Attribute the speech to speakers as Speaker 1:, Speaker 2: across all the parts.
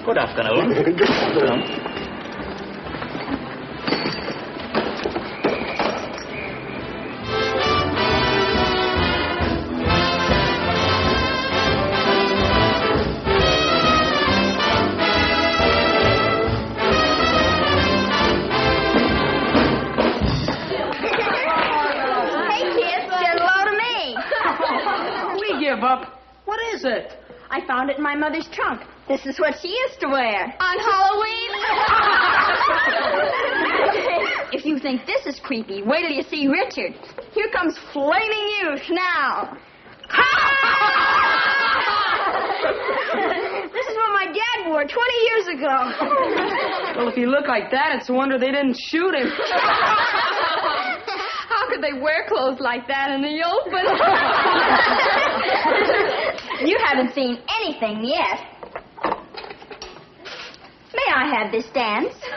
Speaker 1: Good afternoon.
Speaker 2: Good afternoon.
Speaker 3: Give up. What is it?
Speaker 4: I found it in my mother's trunk. This is what she used to wear.
Speaker 5: On Halloween?
Speaker 4: If you think this is creepy, wait till you see Richard. Here comes Flaming Youth now. This is what my dad wore 20 years ago.
Speaker 3: Well, if you look like that, it's a wonder they didn't shoot him.
Speaker 5: How could they wear clothes like that in the open?
Speaker 4: You haven't seen anything yet. May I have this dance?
Speaker 5: Do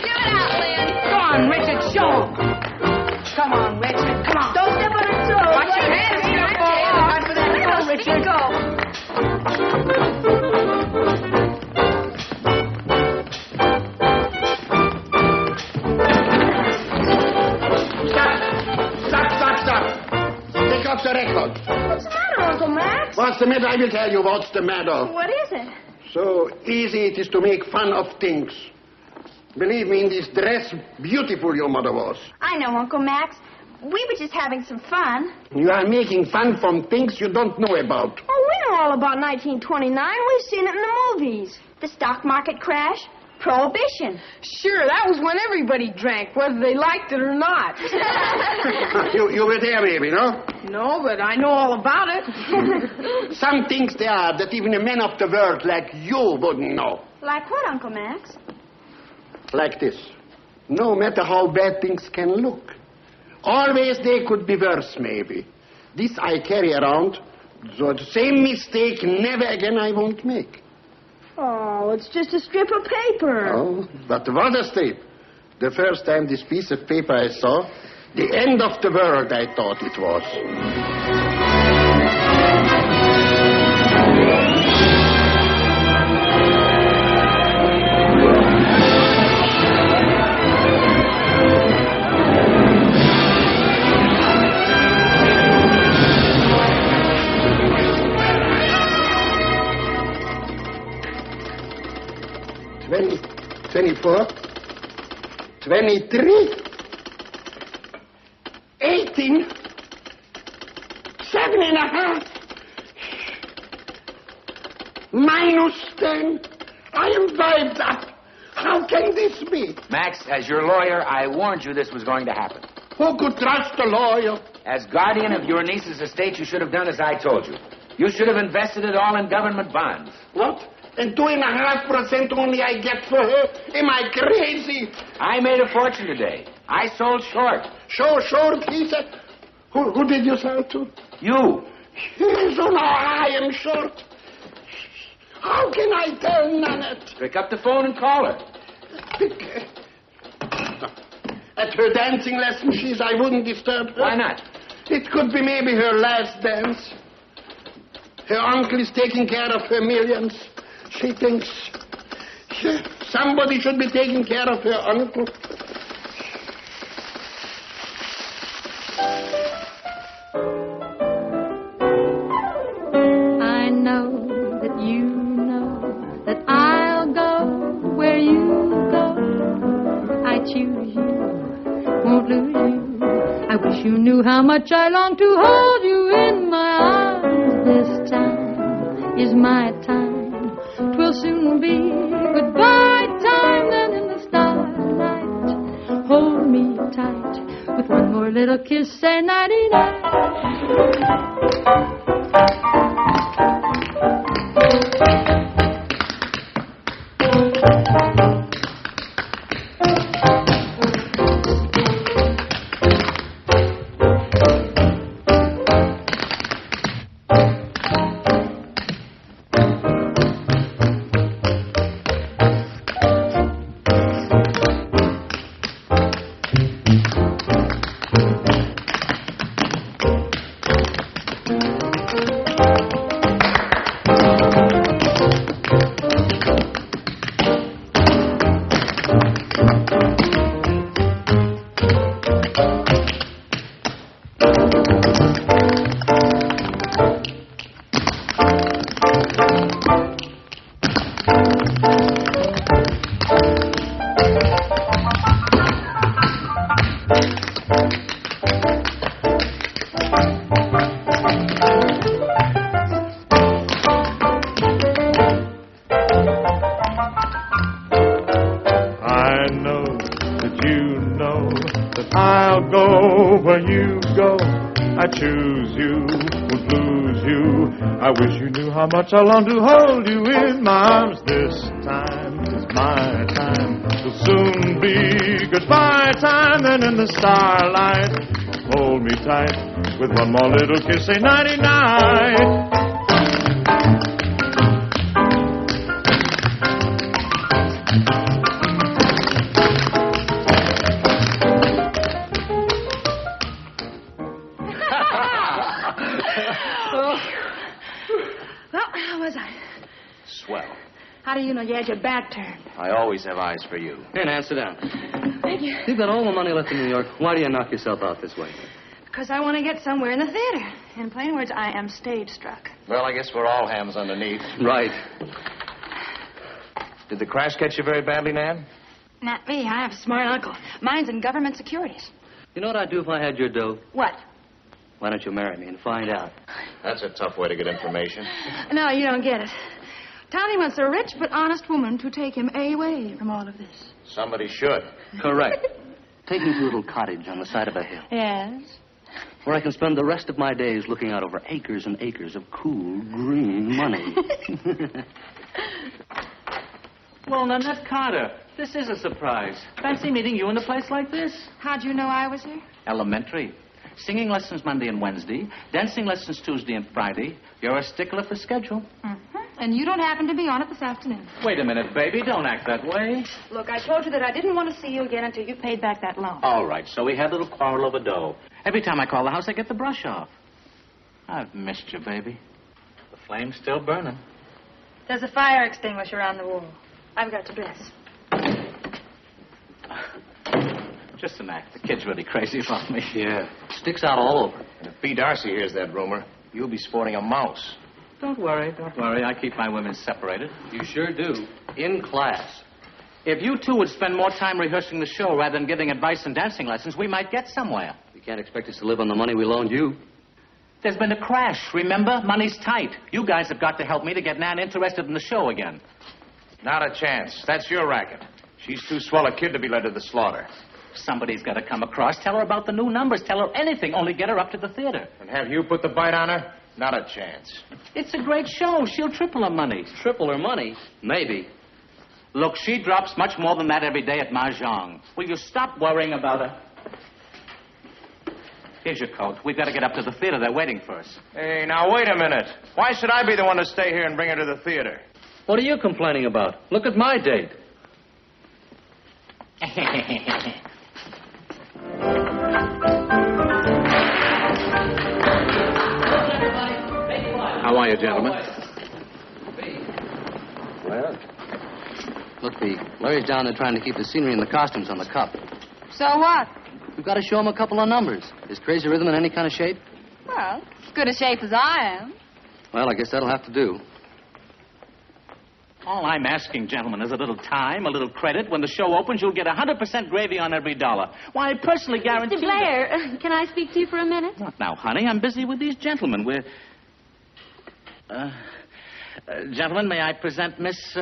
Speaker 5: it out, Lynn.
Speaker 3: Come on, Richard, show 'em. Come on, Richard, come on.
Speaker 4: Don't step on his toes.
Speaker 3: Watch your hands, you're gonna fall off. Time for that to go, Richard.
Speaker 4: Go.
Speaker 2: Stop. Take off the record.
Speaker 4: What's the matter, Uncle Max?
Speaker 2: What's the matter? I will tell you what's the matter.
Speaker 4: What is it?
Speaker 2: So easy it is to make fun of things. Believe me, in this dress, beautiful your mother was.
Speaker 4: I know, Uncle Max. We were just having some fun.
Speaker 2: You are making fun from things you don't know about.
Speaker 4: Oh, we know all about 1929. We've seen it in the movies. The stock market crash. Prohibition.
Speaker 3: Sure, that was when everybody drank, whether they liked it or not.
Speaker 2: You were there, maybe, no?
Speaker 3: No, but I know all about it.
Speaker 2: Some things there are that even a man of the world like you wouldn't know.
Speaker 4: Like what, Uncle Max?
Speaker 2: Like this. No matter how bad things can look, always they could be worse, maybe. This I carry around, so the same mistake never again I won't make.
Speaker 4: Oh, it's just a strip of paper.
Speaker 2: Oh, but what a strip. The first time this piece of paper I saw, the end of the world I thought it was. 24, 23, 18, 7.5, -10. I am wiped up. How can this be?
Speaker 1: Max, as your lawyer, I warned you this was going to happen.
Speaker 2: Who could trust a lawyer?
Speaker 6: As guardian of your niece's estate, you should have done as I told you. You should have invested it all in government bonds.
Speaker 2: What? And 2.5% only I get for her? Am I crazy?
Speaker 6: I made a fortune today. I sold short.
Speaker 2: Short, he said. Who did you sell to?
Speaker 6: You.
Speaker 2: So now I am short. How can I tell Nanette?
Speaker 6: Pick up the phone and call her.
Speaker 2: At her dancing lesson, I wouldn't disturb her.
Speaker 6: Why not?
Speaker 2: It could be maybe her last dance. Her uncle is taking care of her millions. She thinks somebody should be taking care of her uncle.
Speaker 7: I know that you know that I'll go where you go. I choose you, won't lose you. I wish you knew how much I long to hold you in my arms. This time is my time. 'Twill soon be goodbye time. Then in the starlight, hold me tight. With one more little kiss, say nighty-night.
Speaker 8: How much I long to hold you in my arms. This time is my time. Will soon be goodbye time. Then in the starlight, hold me tight. With one more little kiss, say nighty-night.
Speaker 3: How do you know you had your back turned?
Speaker 1: I always have eyes for you.
Speaker 9: Here, Nan, sit down.
Speaker 3: Thank you.
Speaker 9: You've got all the money left in New York. Why do you knock yourself out this way?
Speaker 3: Because I want to get somewhere in the theater. In plain words, I am stage struck.
Speaker 1: Well, I guess we're all hams underneath.
Speaker 9: Right.
Speaker 1: Did the crash catch you very badly, Nan?
Speaker 3: Not me. I have a smart uncle. Mine's in government securities.
Speaker 9: You know what I'd do if I had your dough?
Speaker 3: What?
Speaker 9: Why don't you marry me and find out?
Speaker 1: That's a tough way to get information.
Speaker 3: No, you don't get it. Tony wants a rich but honest woman to take him away from all of this.
Speaker 1: Somebody should.
Speaker 9: Correct. Take me to a little cottage on the side of a hill.
Speaker 3: Yes?
Speaker 9: Where I can spend the rest of my days looking out over acres and acres of cool, green money.
Speaker 1: Well, Nanette Carter, this is a surprise. Fancy meeting you in a place like this.
Speaker 3: How'd you know I was here?
Speaker 1: Elementary. Singing lessons Monday and Wednesday. Dancing lessons Tuesday and Friday. You're a stickler for schedule.
Speaker 3: Mm-hmm. And you don't happen to be on it this afternoon.
Speaker 1: Wait a minute, baby. Don't act that way.
Speaker 3: Look, I told you that I didn't want to see you again until you paid back that loan.
Speaker 1: All right, so we had a little quarrel over dough. Every time I call the house, I get the brush off. I've missed you, baby. The flame's still burning.
Speaker 3: There's a fire extinguisher on the wall. I've got to dress.
Speaker 1: Just an act. The kid's really crazy about me.
Speaker 9: Yeah. Sticks out all over.
Speaker 1: And if B. Darcy hears that rumor, you'll be sporting a mouse. Don't worry, don't worry. I keep my women separated.
Speaker 9: You sure do. In class.
Speaker 1: If you two would spend more time rehearsing the show rather than giving advice and dancing lessons, we might get somewhere.
Speaker 9: You can't expect us to live on the money we loaned you.
Speaker 1: There's been a crash, remember? Money's tight. You guys have got to help me to get Nan interested in the show again.
Speaker 10: Not a chance. That's your racket. She's too swell a kid to be led to the slaughter.
Speaker 1: Somebody's got to come across. Tell her about the new numbers. Tell her anything. Only get her up to the theater.
Speaker 10: And have you put the bite on her? Not a chance.
Speaker 1: It's a great show. She'll triple her money.
Speaker 9: Triple her money? Maybe.
Speaker 1: Look, she drops much more than that every day at Mahjong. Will you stop worrying about her? Here's your coat. We've got to get up to the theater. They're waiting for us.
Speaker 10: Hey, now, wait a minute. Why should I be the one to stay here and bring her to the theater?
Speaker 9: What are you complaining about? Look at my date.
Speaker 1: How are you, gentlemen?
Speaker 9: Well, look, Larry's down there trying to keep the scenery and the costumes on the cup.
Speaker 3: So what?
Speaker 9: We've got to show him a couple of numbers. Is Crazy Rhythm in any kind of shape?
Speaker 3: Well, as good a shape as I am.
Speaker 9: Well, I guess that'll have to do.
Speaker 1: All I'm asking, gentlemen, is a little time, a little credit. When the show opens, you'll get 100% gravy on every dollar. Why, I personally guarantee...
Speaker 7: Mr. Blair, can I speak to you for a minute?
Speaker 1: Not now, honey. I'm busy with these gentlemen. We're... gentlemen, may I present Miss,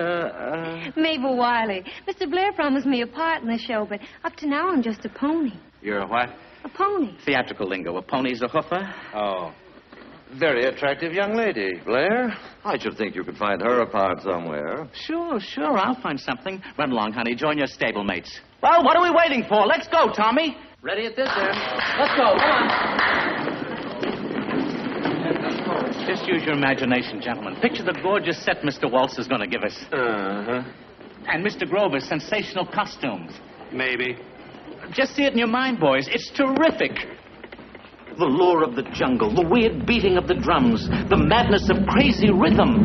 Speaker 7: Mabel Wiley. Mr. Blair promised me a part in the show, but up to now I'm just a pony.
Speaker 1: You're a what?
Speaker 7: A pony.
Speaker 1: Theatrical lingo. A pony's a hoofer?
Speaker 11: Oh. Very attractive young lady, Blair. I should think you could find her a part somewhere.
Speaker 1: Sure. I'll find something. Run along, honey. Join your stablemates. Well, what are we waiting for? Let's go, Tommy.
Speaker 9: Ready at this end. Let's go. Come on.
Speaker 1: Just use your imagination, gentlemen. Picture the gorgeous set Mr. Waltz is going to give us.
Speaker 11: Uh-huh.
Speaker 1: And Mr. Grover's sensational costumes.
Speaker 11: Maybe.
Speaker 1: Just see it in your mind, boys. It's terrific. The lure of the jungle, the weird beating of the drums, the madness of Crazy Rhythm.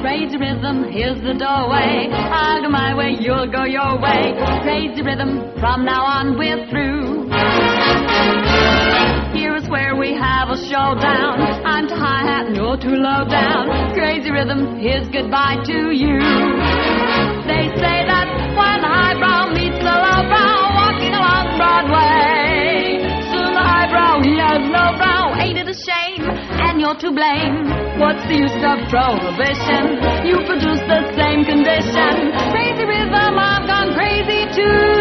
Speaker 7: Crazy Rhythm, here's the doorway. I'll go my way, you'll go your way. Crazy Rhythm, from now on we're through. Here is where we have a showdown. I'm too high hat and you're too low down. Crazy Rhythm, here's goodbye to you. They say that when the highbrow meets the lowbrow, walking along Broadway, soon the highbrow, he has no brow. Ain't it a shame? And you're to blame. What's the use of prohibition? You produce the same condition. Crazy Rhythm, I've gone crazy too.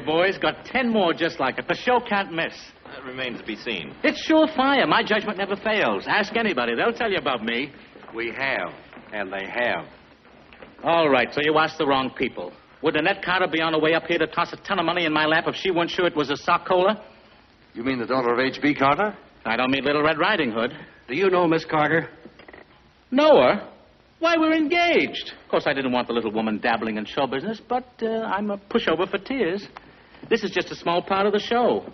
Speaker 1: boys. Got 10 more just like it. The show can't miss.
Speaker 10: That remains to be seen.
Speaker 1: It's surefire. My judgment never fails. Ask anybody. They'll tell you about me.
Speaker 9: We have, and they have.
Speaker 1: All right, so you asked the wrong people. Would Annette Carter be on her way up here to toss a ton of money in my lap if she weren't sure it was a sock cola?
Speaker 9: You mean the daughter of H.B. Carter?
Speaker 1: I don't mean Little Red Riding Hood.
Speaker 9: Do you know Miss Carter?
Speaker 1: Know her? Why, we're engaged. Of course, I didn't want the little woman dabbling in show business, but I'm a pushover for tears. This is just a small part of the show.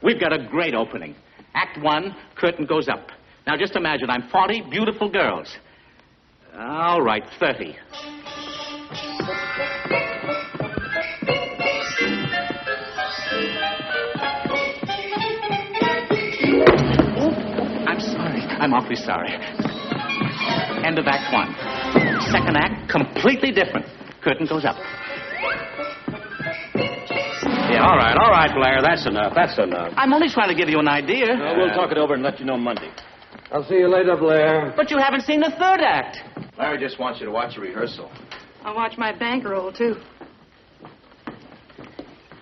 Speaker 1: We've got a great opening. Act 1, curtain goes up. Now, just imagine I'm 40 beautiful girls. All right, 30. I'm sorry. I'm awfully sorry. End of Act 1. Second act, completely different. Curtain goes up.
Speaker 9: Yeah, all right, Blair. That's enough.
Speaker 1: I'm only trying to give you an idea.
Speaker 9: We'll talk it over and let you know Monday. I'll see you later, Blair.
Speaker 1: But you haven't seen the third act.
Speaker 10: Larry just wants you to watch a rehearsal.
Speaker 3: I'll watch my bankroll, too.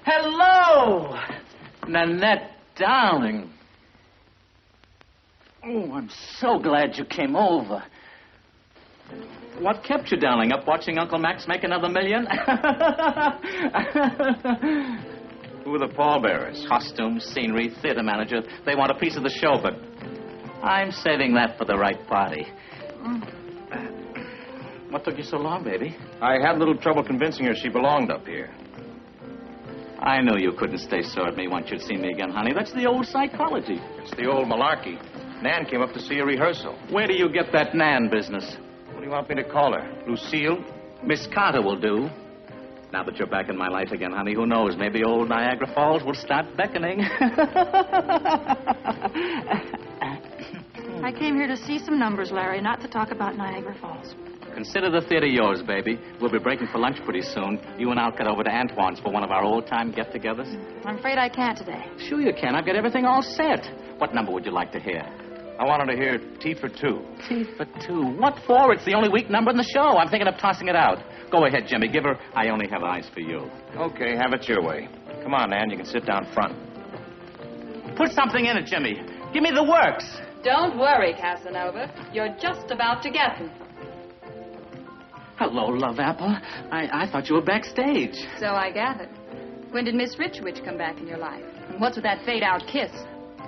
Speaker 1: Hello, Nanette, darling. Oh, I'm so glad you came over. What kept you, darling, up watching Uncle Max make another million?
Speaker 10: Who are the pallbearers?
Speaker 1: Costumes, scenery, theater manager. They want a piece of the show, but I'm saving that for the right party. What took you so long, baby?
Speaker 10: I had a little trouble convincing her she belonged up here.
Speaker 1: I knew you couldn't stay sore at me once you'd seen me again, honey. That's the old psychology.
Speaker 10: It's the old malarkey. Nan came up to see a rehearsal.
Speaker 1: Where do you get that Nan business?
Speaker 10: What do you want me to call her? Lucille?
Speaker 1: Miss Carter will do. Now that you're back in my life again, honey, who knows? Maybe old Niagara Falls will start beckoning.
Speaker 3: I came here to see some numbers, Larry, not to talk about Niagara Falls.
Speaker 1: Consider the theater yours, baby. We'll be breaking for lunch pretty soon. You and I'll cut over to Antoine's for one of our old-time get-togethers.
Speaker 3: I'm afraid I can't today.
Speaker 1: Sure you can. I've got everything all set. What number would you like to hear?
Speaker 10: I wanted to hear T for 2.
Speaker 1: T for 2. What for? It's the only weak number in the show. I'm thinking of tossing it out. Go ahead, Jimmy. Give her I Only Have Eyes for You.
Speaker 10: Okay, have it your way. Come on, Nan. You can sit down front.
Speaker 1: Put something in it, Jimmy. Give me the works.
Speaker 5: Don't worry, Casanova. You're just about to get them.
Speaker 1: Hello, Love Apple. I thought you were backstage.
Speaker 5: So I gathered. When did Miss Richwich come back in your life? And what's with that fade-out kiss?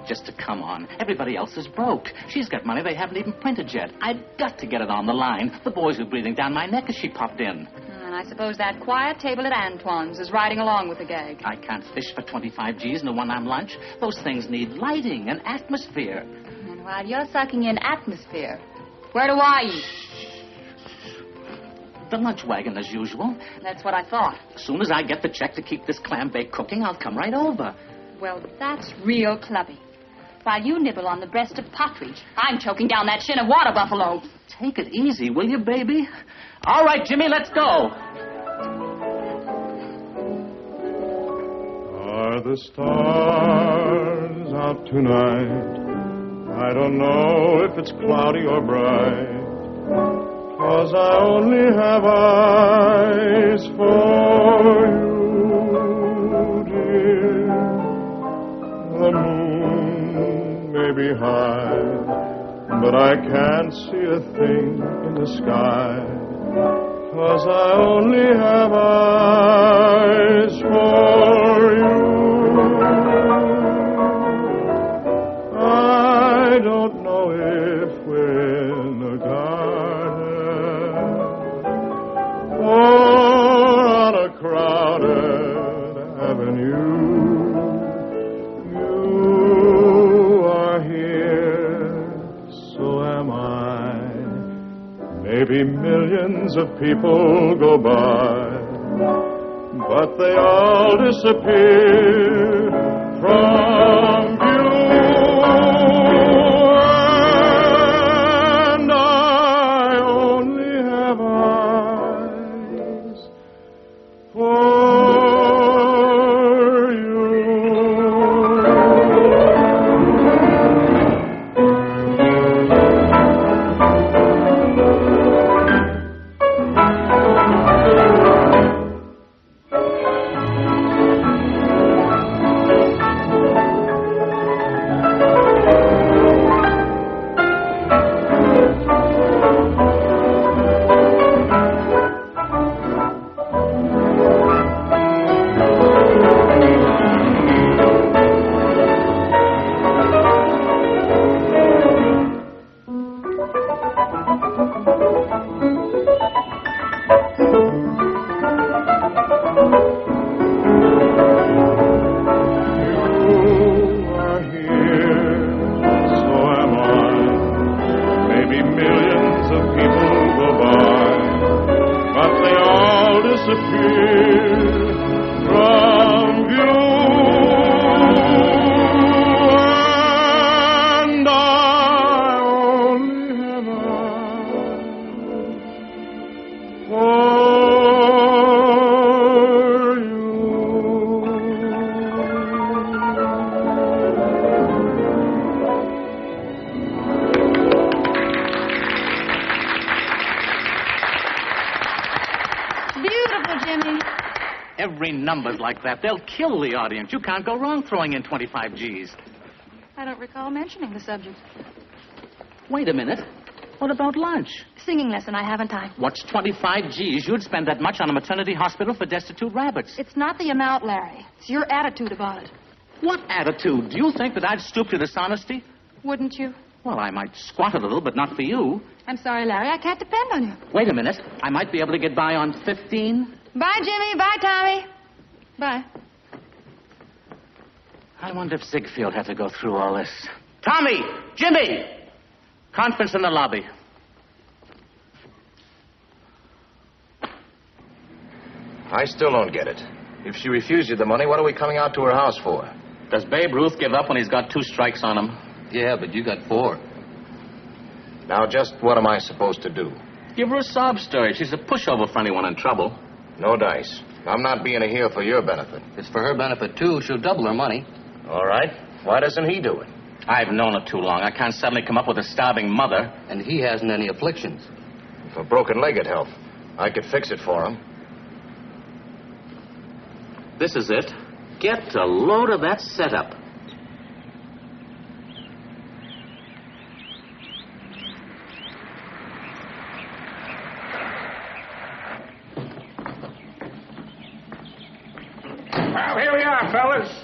Speaker 1: Just to come on. Everybody else is broke. She's got money they haven't even printed yet. I've got to get it on the line. The boys were breathing down my neck as she popped in.
Speaker 5: And I suppose that quiet table at Antoine's is riding along with the gag.
Speaker 1: I can't fish for 25 G's in a one-arm lunch. Those things need lighting and atmosphere.
Speaker 5: And while you're sucking in atmosphere, where do I eat?
Speaker 1: The lunch wagon, as usual.
Speaker 5: That's what I thought.
Speaker 1: As soon as I get the check to keep this clam bake cooking, I'll come right over.
Speaker 5: Well, that's real clubby. While you nibble on the breast of Partridge, I'm choking down that shin of water buffalo.
Speaker 1: Take it easy, will you, baby? All right, Jimmy, let's go.
Speaker 8: Are the stars out tonight? I don't know if it's cloudy or bright, 'cause I only have eyes for you, dear. The moon may be high, but I can't see a thing in the sky, 'cause I only have eyes for you. I don't know if we're in the garden or on a crowded avenue. You are here, so am I. Maybe millions of people go by, but they all disappear from view. And I only have eyes for you.
Speaker 1: numbers like that. They'll kill the audience. You can't go wrong throwing in 25 G's.
Speaker 3: I don't recall mentioning the subject.
Speaker 1: Wait a minute. What about lunch?
Speaker 3: Singing lesson. I haven't time.
Speaker 1: What's 25 G's? You'd spend that much on a maternity hospital for destitute rabbits.
Speaker 3: It's not the amount, Larry. It's your attitude about it.
Speaker 1: What attitude? Do you think that I'd stoop to dishonesty?
Speaker 3: Wouldn't you?
Speaker 1: Well, I might squat a little, but not for you.
Speaker 3: I'm sorry, Larry. I can't depend on you.
Speaker 1: Wait a minute. I might be able to get by on 15.
Speaker 3: Bye, Jimmy. Bye, Tommy. Bye.
Speaker 1: I wonder if Ziegfeld had to go through all this. Tommy! Jimmy! Conference in the lobby.
Speaker 10: I still don't get it. If she refused you the money, what are we coming out to her house for?
Speaker 1: Does Babe Ruth give up when he's got 2 strikes on him?
Speaker 9: Yeah, but you got 4.
Speaker 10: Now, just what am I supposed to do?
Speaker 1: Give her a sob story. She's a pushover for anyone in trouble.
Speaker 10: No dice. I'm not being a heel for your benefit.
Speaker 9: It's for her benefit, too. She'll double her money.
Speaker 10: All right. Why doesn't he do it?
Speaker 1: I've known her too long. I can't suddenly come up with a starving mother.
Speaker 9: And he hasn't any afflictions.
Speaker 10: If a broken leg would help, I could fix it for him.
Speaker 1: This is it. Get a load of that setup.
Speaker 2: Well, here we are, fellas.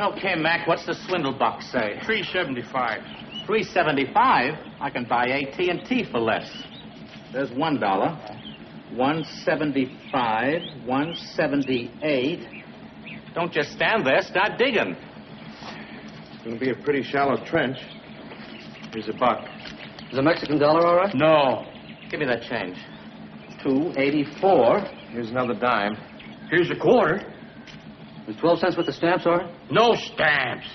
Speaker 1: Okay, Mac, what's the swindle box say?
Speaker 2: $3.75.
Speaker 1: $3.75? I can buy AT&T for less. There's $1. $1.75. $1.78. Don't just stand there. Start digging.
Speaker 10: It's going to be a pretty shallow trench. Here's $1.
Speaker 9: Is a Mexican dollar all right?
Speaker 1: No. Give me that change. $2.84.
Speaker 10: Here's another dime.
Speaker 2: Here's $0.25.
Speaker 9: Is 12 cents worth of stamps, all right?
Speaker 2: No stamps.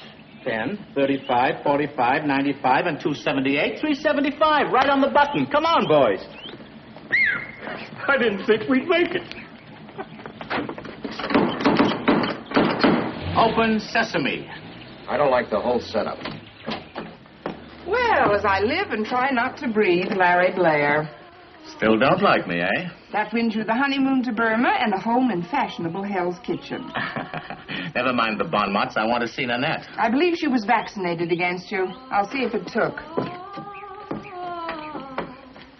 Speaker 1: 10, 35, 45, 95, and 278. $3.75. Right on the button. Come on, boys.
Speaker 2: I didn't think we'd make it.
Speaker 1: Open sesame.
Speaker 10: I don't like the whole setup.
Speaker 12: Well, as I live and try not to breathe, Larry Blair.
Speaker 1: Still don't like me, eh?
Speaker 12: That wins you the honeymoon to Burma and a home in fashionable Hell's Kitchen.
Speaker 1: Never mind the bon mots. I want to see Nanette.
Speaker 12: I believe she was vaccinated against you. I'll see if it took.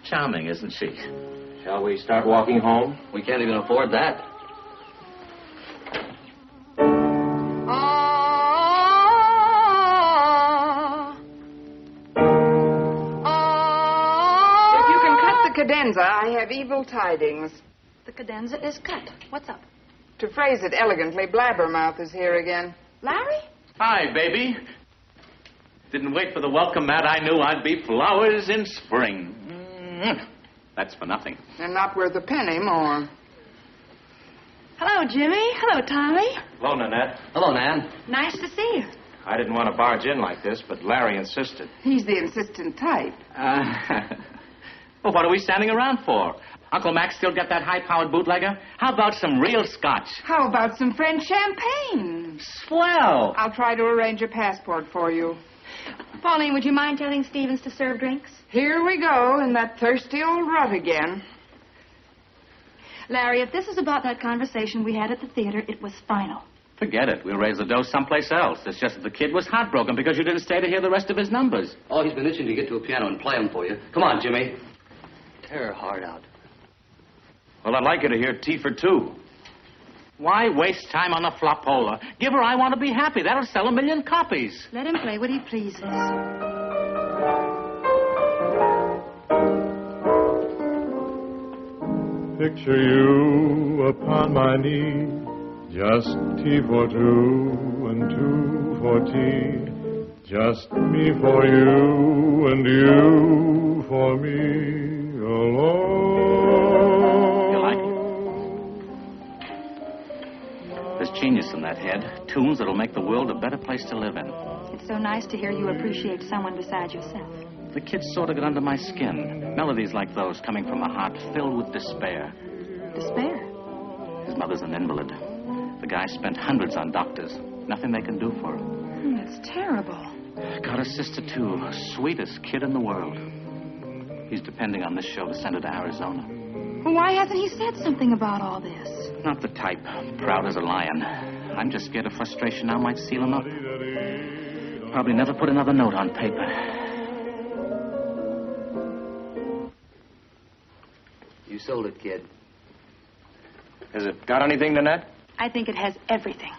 Speaker 1: Charming, isn't she?
Speaker 10: Shall we start walking home?
Speaker 9: We can't even afford that.
Speaker 12: If you can cut the cadenza, I have evil tidings.
Speaker 3: The cadenza is cut. What's up?
Speaker 12: To phrase it elegantly, Blabbermouth is here again.
Speaker 3: Larry?
Speaker 1: Hi, baby. Didn't wait for the welcome mat. I knew I'd be flowers in spring. That's for nothing.
Speaker 12: And not worth a penny more.
Speaker 3: Hello, Jimmy. Hello, Tommy.
Speaker 10: Hello, Nanette.
Speaker 9: Hello, Nan.
Speaker 3: Nice to see you.
Speaker 10: I didn't want to barge in like this, but Larry insisted.
Speaker 12: He's the insistent type.
Speaker 1: Well, what are we standing around for? Uncle Mac still got that high-powered bootlegger? How about some real scotch?
Speaker 12: How about some French champagne?
Speaker 1: Swell.
Speaker 12: I'll try to arrange a passport for you.
Speaker 3: Pauline, would you mind telling Stevens to serve drinks?
Speaker 12: Here we go in that thirsty old rut again.
Speaker 3: Larry, if this is about that conversation we had at the theater, it was final.
Speaker 1: Forget it. We'll raise the dough someplace else. It's just that the kid was heartbroken because you didn't stay to hear the rest of his numbers.
Speaker 9: Oh, he's been itching to get to a piano and play them for you. Come on, Jimmy. Tear her heart out.
Speaker 10: Well, I'd like you to hear Tea for Two.
Speaker 1: Why waste time on a flopola? Give her I Want to Be Happy. That'll sell 1 million copies.
Speaker 3: Let him play what he pleases.
Speaker 8: Picture you upon my knee, just tea for two and two for tea, just me for you and you for me alone.
Speaker 1: You like it? There's genius in that head. Tunes that'll make the world a better place to live in.
Speaker 3: It's so nice to hear you appreciate someone besides yourself.
Speaker 1: The kids sort of get under my skin. Melodies like those coming from a heart filled with despair.
Speaker 3: Despair?
Speaker 1: His mother's an invalid. The guy spent hundreds on doctors. Nothing they can do for him.
Speaker 3: That's terrible.
Speaker 1: Got a sister, too. Sweetest kid in the world. He's depending on this show to send her to Arizona.
Speaker 3: Well, why hasn't he said something about all this?
Speaker 1: Not the type. Proud as a lion. I'm just scared of frustration now might seal him up. Probably never put another note on paper.
Speaker 6: You sold it, kid.
Speaker 10: Has it got anything, Nanette?
Speaker 3: I think it has everything.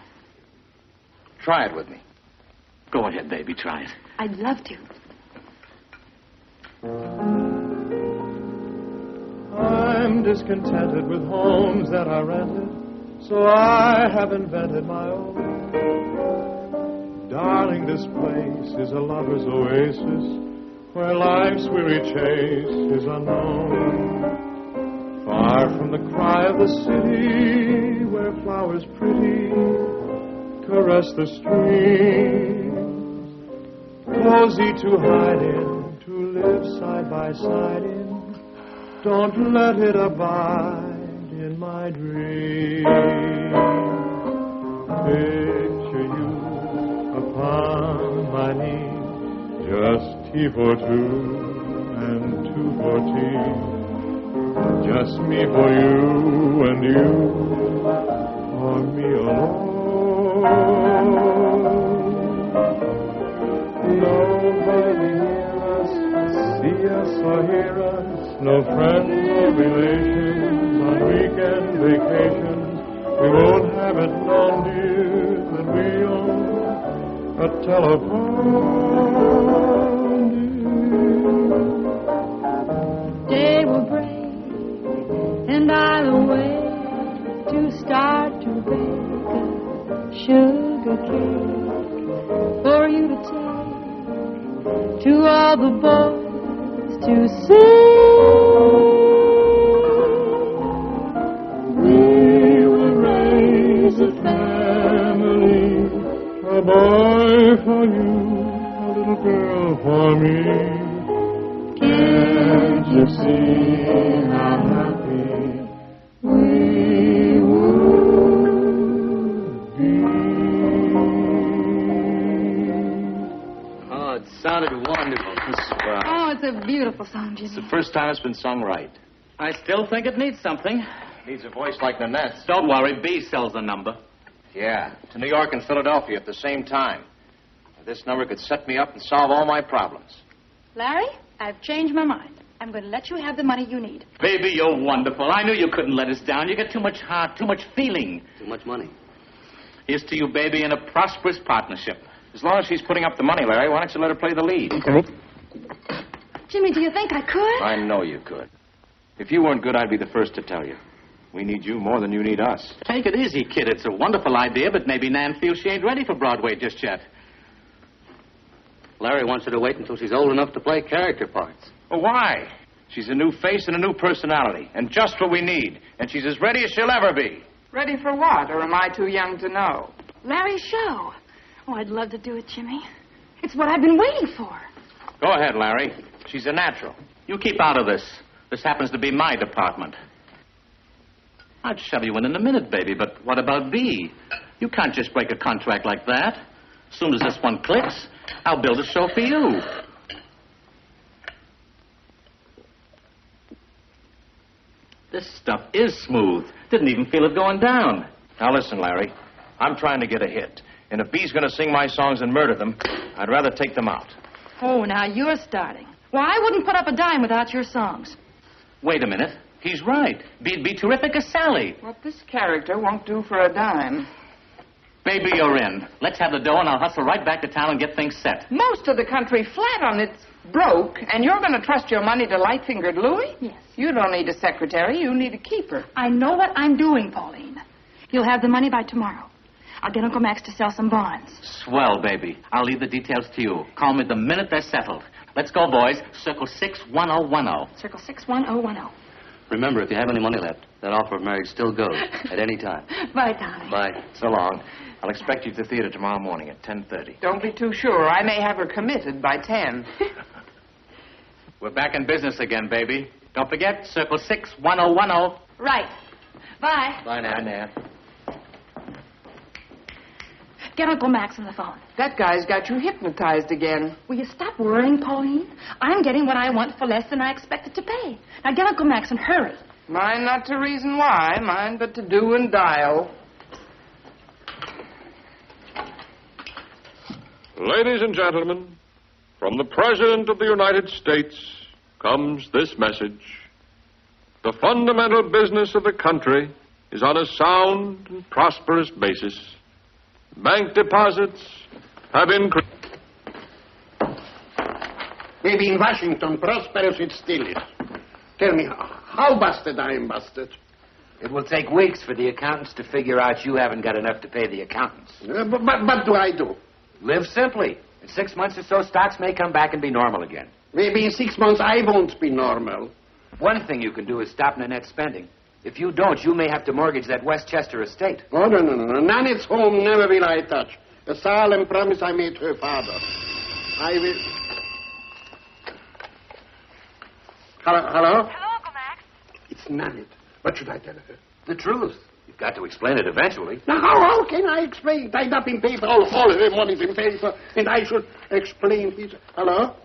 Speaker 10: Try it with me.
Speaker 1: Go ahead, baby. Try it.
Speaker 3: I'd love to.
Speaker 8: I'm discontented with homes that I rented, so I have invented my own. Darling, this place is a lover's oasis where life's weary chase is unknown. Far from the cry of the city where flowers pretty caress the streams. Cozy to hide in, to live side by side in. Don't let it abide in my dream. Picture you upon my knee, just tea for two and two for tea. Just me for you and you for me alone. Nobody near us, see us or hear us. No friends or relations on weekend vacations. We won't have it known, dear, that we own a telephone, dear.
Speaker 7: Day will break, and I'll away to start to bake a sugar cake for you to take to all the boys to see.
Speaker 8: We will raise a family, a boy for you, a little girl for me. Can't you see how happy we would be?
Speaker 9: Oh, it sounded wonderful.
Speaker 3: Oh, it's a beautiful song, Jimmy.
Speaker 10: It's the first time it's been sung right.
Speaker 1: I still think it needs something.
Speaker 10: Needs a voice like Nanette's.
Speaker 1: Don't worry, B sells the number.
Speaker 10: Yeah, to New York and Philadelphia at the same time. This number could set me up and solve all my problems.
Speaker 3: Larry, I've changed my mind. I'm going to let you have the money you need.
Speaker 1: Baby, you're wonderful. I knew you couldn't let us down. You got too much heart, too much feeling.
Speaker 9: Too much money.
Speaker 1: Here's to you, baby, in a prosperous partnership.
Speaker 10: As long as she's putting up the money, Larry, why don't you let her play the lead?
Speaker 3: Jimmy, do you think I could?
Speaker 10: I know you could. If you weren't good, I'd be the first to tell you. We need you more than you need us.
Speaker 1: Take it easy, kid. It's a wonderful idea, but maybe Nan feels she ain't ready for Broadway just yet.
Speaker 9: Larry wants her to wait until she's old enough to play character parts.
Speaker 10: Well, why? She's a new face and a new personality, and just what we need. And she's as ready as she'll ever be.
Speaker 12: Ready for what, or am I too young to know?
Speaker 3: Larry's show. Oh, I'd love to do it, Jimmy. It's what I've been waiting for.
Speaker 10: Go ahead, Larry. She's a natural.
Speaker 1: You keep out of this. This happens to be my department. I'd shove you in a minute, baby, but what about B? You can't just break a contract like that. As soon as this one clicks, I'll build a show for you. This stuff is smooth. Didn't even feel it going down.
Speaker 10: Now listen, Larry. I'm trying to get a hit. And if B's going to sing my songs and murder them, I'd rather take them out.
Speaker 3: Oh, now you're starting. Well, I wouldn't put up a dime without your songs.
Speaker 1: Wait a minute. He's right. B'd be terrific as Sally.
Speaker 12: What this character won't do for a dime.
Speaker 1: Baby, you're in. Let's have the dough, and I'll hustle right back to town and get things set.
Speaker 12: Most of the country flat on its broke, and you're going to trust your money to light-fingered Louie?
Speaker 3: Yes.
Speaker 12: You don't need a secretary. You need a keeper.
Speaker 3: I know what I'm doing, Pauline. You'll have the money by tomorrow. I'll get Uncle Max to sell some bonds.
Speaker 1: Swell, baby. I'll leave the details to you. Call me the minute they're settled. Let's go, boys. Circle 61010.
Speaker 3: Circle 61010.
Speaker 9: Remember, if you have any money left, that offer of marriage still goes at any time.
Speaker 3: Bye, Tommy.
Speaker 9: Bye.
Speaker 10: So long. I'll expect you at the theater tomorrow morning at 10:30.
Speaker 12: Don't be too sure. I may have her committed by 10.
Speaker 1: We're back in business again, baby. Don't forget, circle 61010.
Speaker 3: Right. Bye.
Speaker 9: Bye, Nan.
Speaker 10: Nan.
Speaker 3: Get Uncle Max on the phone.
Speaker 12: That guy's got you hypnotized again.
Speaker 3: Will you stop worrying, Pauline? I'm getting what I want for less than I expected to pay. Now get Uncle Max and hurry.
Speaker 12: Mine not to reason why, mine but to do and dial.
Speaker 8: Ladies and gentlemen, from the President of the United States comes this message. The fundamental business of the country is on a sound and prosperous basis. Bank deposits have increased.
Speaker 2: Maybe in Washington, prosperous it still is. Tell me, how busted I am busted?
Speaker 6: It will take weeks for the accountants to figure out you haven't got enough to pay the accountants.
Speaker 2: But what do I do?
Speaker 6: Live simply. In 6 months or so, stocks may come back and be normal again.
Speaker 2: Maybe in 6 months I won't be normal.
Speaker 6: One thing you can do is stop Nanette spending. If you don't, you may have to mortgage that Westchester estate.
Speaker 2: Oh, no. Nanette's home never will I touch. A solemn promise I made her father. I will... Hello?
Speaker 3: Hello, Uncle Max.
Speaker 2: It's Nanette. What should I tell her?
Speaker 6: The truth. You've got to explain it eventually.
Speaker 2: Now, how can I explain? Tied up in paper, all her money's in paper, and I should explain his... Hello?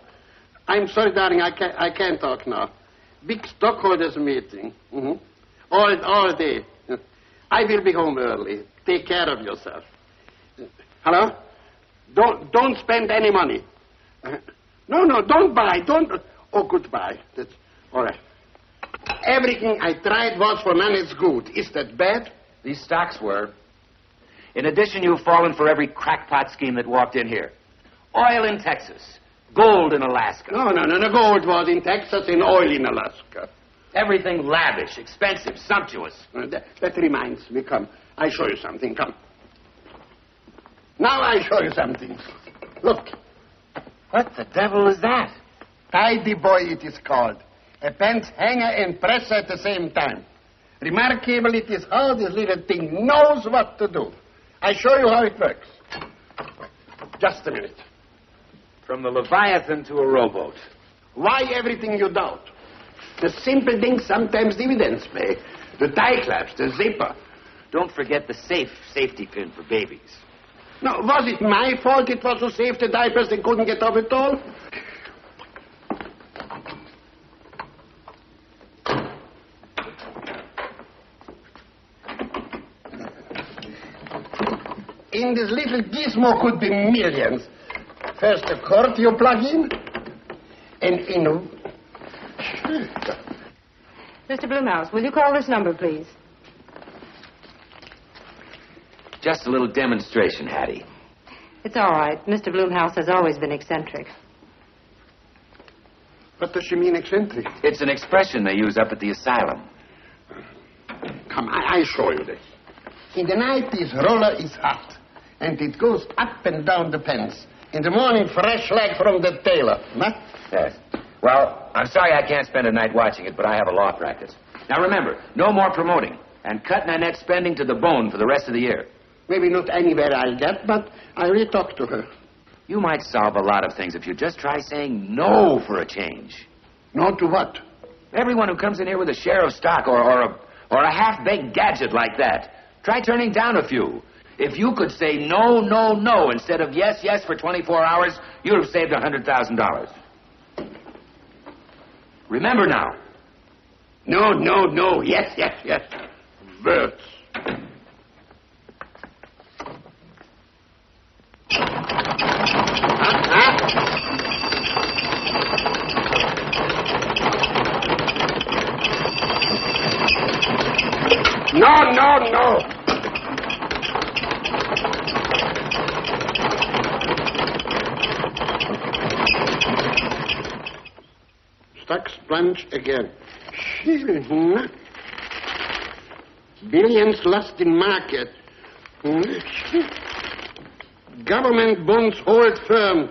Speaker 2: I'm sorry, darling, I can't talk now. Big stockholders meeting. Mm-hmm. All day. I will be home early. Take care of yourself. Hello? Don't spend any money. No, don't buy. Don't... Oh, goodbye. That's all right. Everything I tried was for Nanette's good. Is that bad?
Speaker 6: These stocks were. In addition, you've fallen for every crackpot scheme that walked in here. Oil in Texas. Gold in Alaska.
Speaker 2: No. Gold was in Texas and oil in Alaska.
Speaker 6: Everything lavish, expensive, sumptuous.
Speaker 2: That reminds me. Come, I show you something. Come. Now I show you something. Look.
Speaker 6: What the devil is that?
Speaker 2: Tidy boy it is called. A pants hanger and press at the same time. Remarkable it is how this little thing knows what to do. I show you how it works. Just a minute.
Speaker 6: From the Leviathan to a rowboat.
Speaker 2: Why everything you doubt? The simple things sometimes dividends pay. The tie claps, the zipper.
Speaker 6: Don't forget the safety pin for babies.
Speaker 2: Now, was it my fault it was so safe the diapers they couldn't get off at all? In this little gizmo could be millions. First a cord you plug in, and in...
Speaker 7: Mr. Blumhouse, will you call this number, please?
Speaker 6: Just a little demonstration, Hattie.
Speaker 7: It's all right. Mr. Blumhouse has always been eccentric.
Speaker 2: What does she mean, eccentric?
Speaker 6: It's an expression they use up at the asylum.
Speaker 2: Come, I show you this. In the night, this roller is hot, and it goes up and down the pants. In the morning, fresh like from the tailor. Huh?
Speaker 6: Yes. Well, I'm sorry I can't spend a night watching it, but I have a law practice. Now remember, no more promoting, and cut Nanette's spending to the bone for the rest of the year.
Speaker 2: Maybe not anywhere I'll get, but I will talk to her.
Speaker 6: You might solve a lot of things if you just try saying no for a change.
Speaker 2: No to what?
Speaker 6: Everyone who comes in here with a share of stock or a half-baked gadget like that, try turning down a few. If you could say no, no, no instead of yes, yes for 24 hours, you'd have saved $100,000. Remember now.
Speaker 2: No, no, no. Yes, yes, yes. Words. No, no, no. Stocks plunge again. Billions lost in market. Government bonds hold firm.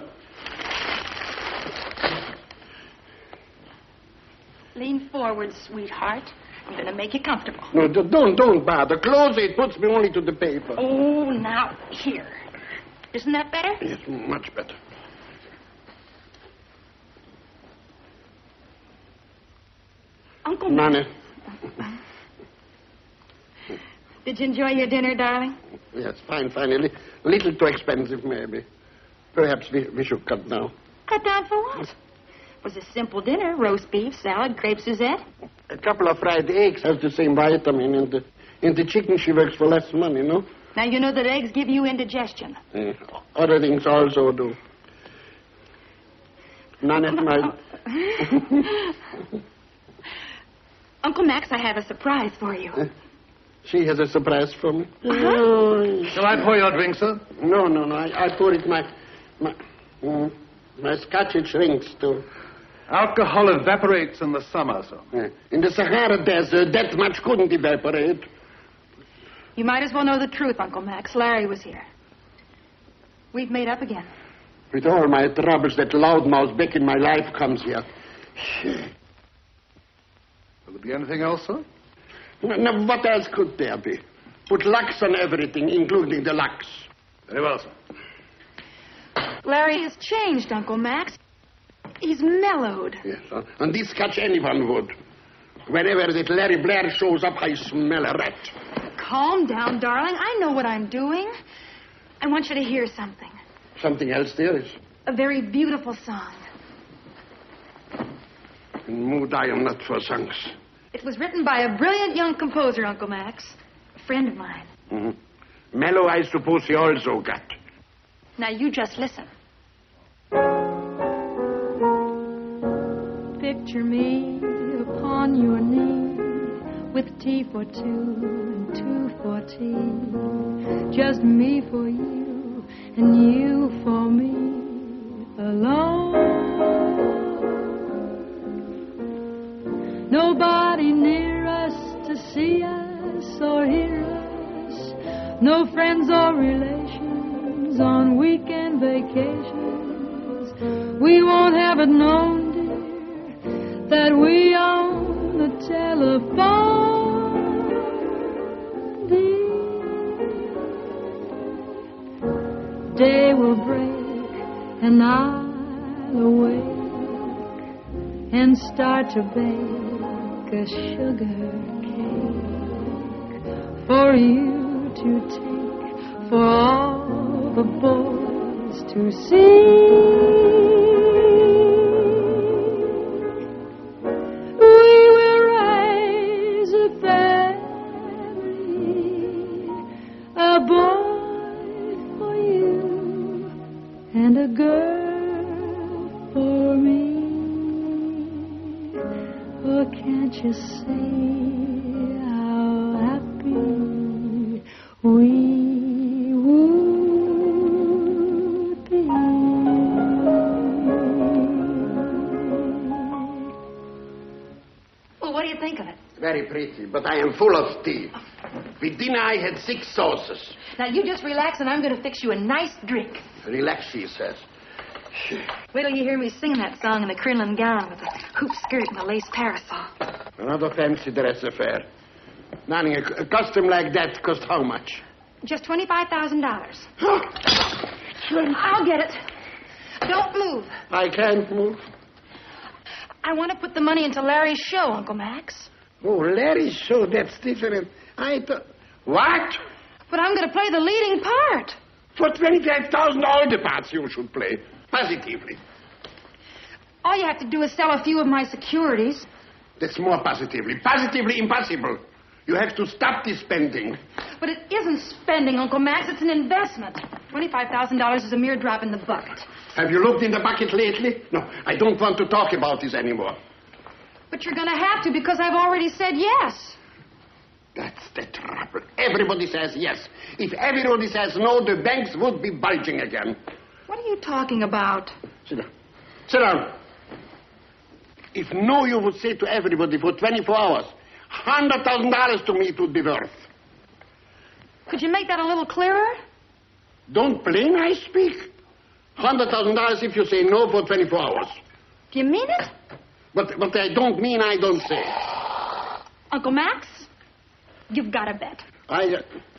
Speaker 3: Lean forward, sweetheart. I'm going to make you comfortable.
Speaker 2: No, don't bother. Close it. Puts me only to the paper.
Speaker 3: Oh, now, here. Isn't that better?
Speaker 2: Yes, much better.
Speaker 3: Uncle
Speaker 2: Nana.
Speaker 3: Did you enjoy your dinner, darling?
Speaker 2: Yes, fine, finally. A little too expensive, maybe. Perhaps we should cut down.
Speaker 3: Cut down for what? It was a simple dinner. Roast beef, salad, crepe Suzette.
Speaker 2: A couple of fried eggs have the same vitamin, and the chicken she works for less money, no?
Speaker 3: Now, you know that eggs give you indigestion.
Speaker 2: Other things also do. None at night.
Speaker 3: Uncle Max, I have a surprise for you.
Speaker 2: She has a surprise for me.
Speaker 8: Shall I pour your drink, sir?
Speaker 2: No. I pour it my scotch it shrinks too.
Speaker 8: Alcohol evaporates in the summer, sir.
Speaker 2: In the Sahara Desert, that much couldn't evaporate.
Speaker 3: You might as well know the truth, Uncle Max. Larry was here. We've made up again.
Speaker 2: With all my troubles, that loudmouth back in my life comes here.
Speaker 8: Will there be anything else, sir?
Speaker 2: Now, what else could there be? Put lux on everything, including the lux.
Speaker 8: Very well, sir.
Speaker 3: Larry has changed, Uncle Max. He's mellowed.
Speaker 2: Yes, and this catch anyone would. Whenever that Larry Blair shows up, I smell a rat.
Speaker 3: Calm down, darling. I know what I'm doing. I want you to hear something.
Speaker 2: Something else there is.
Speaker 3: A very beautiful song.
Speaker 2: In mood, I am not for songs.
Speaker 3: It was written by a brilliant young composer, Uncle Max. A friend of mine.
Speaker 2: Mm-hmm. Mellow, I suppose he also got.
Speaker 3: Now, you just listen.
Speaker 7: Picture me upon your knee with tea for two and two for tea. Just me for you and you for me alone. Nobody near us to see us or hear us. No friends or relations on weekend vacations. We won't have it known, dear, that we own the telephone, dear. Day will break and I'll awake and start to bake a sugar cake for you to take, for all the boys to see. We will raise a family, a boy for you and a girl for me. Oh, can't you see how happy we would be?
Speaker 3: Well, what do you think of it?
Speaker 2: Very pretty, but I am full of tea. With dinner, I had 6 sauces.
Speaker 3: Now, you just relax, and I'm going to fix you a nice drink.
Speaker 2: Relax, she says.
Speaker 3: Wait till you hear me singing that song in a crinoline gown with a hoop skirt and a lace parasol.
Speaker 2: Another fancy dress affair. Darling, a costume like that cost how much?
Speaker 3: Just $25,000. I'll get it. Don't move.
Speaker 2: I can't move.
Speaker 3: I want to put the money into Larry's show, Uncle Max.
Speaker 2: Oh, Larry's show, that's different. I thought... What?
Speaker 3: But I'm going to play the leading part.
Speaker 2: For $25,000, all the parts you should play. Positively.
Speaker 3: All you have to do is sell a few of my securities.
Speaker 2: That's more positively. Positively impossible. You have to stop this spending.
Speaker 3: But it isn't spending, Uncle Max. It's an investment. $25,000 is a mere drop in the bucket.
Speaker 2: Have you looked in the bucket lately? No, I don't want to talk about this anymore.
Speaker 3: But you're going to have to because I've already said yes.
Speaker 2: That's the trouble. Everybody says yes. If everybody says no, the banks would be bulging again.
Speaker 3: What are you talking about?
Speaker 2: Sit down. Sit down. If no, you would say to everybody for 24 hours, $100,000 to me it would be worth.
Speaker 3: Could you make that a little clearer?
Speaker 2: Don't plain I speak. $100,000 if you say no for 24 hours.
Speaker 3: Do you mean it?
Speaker 2: But I don't mean I don't say.
Speaker 3: Uncle Max, you've got a bet.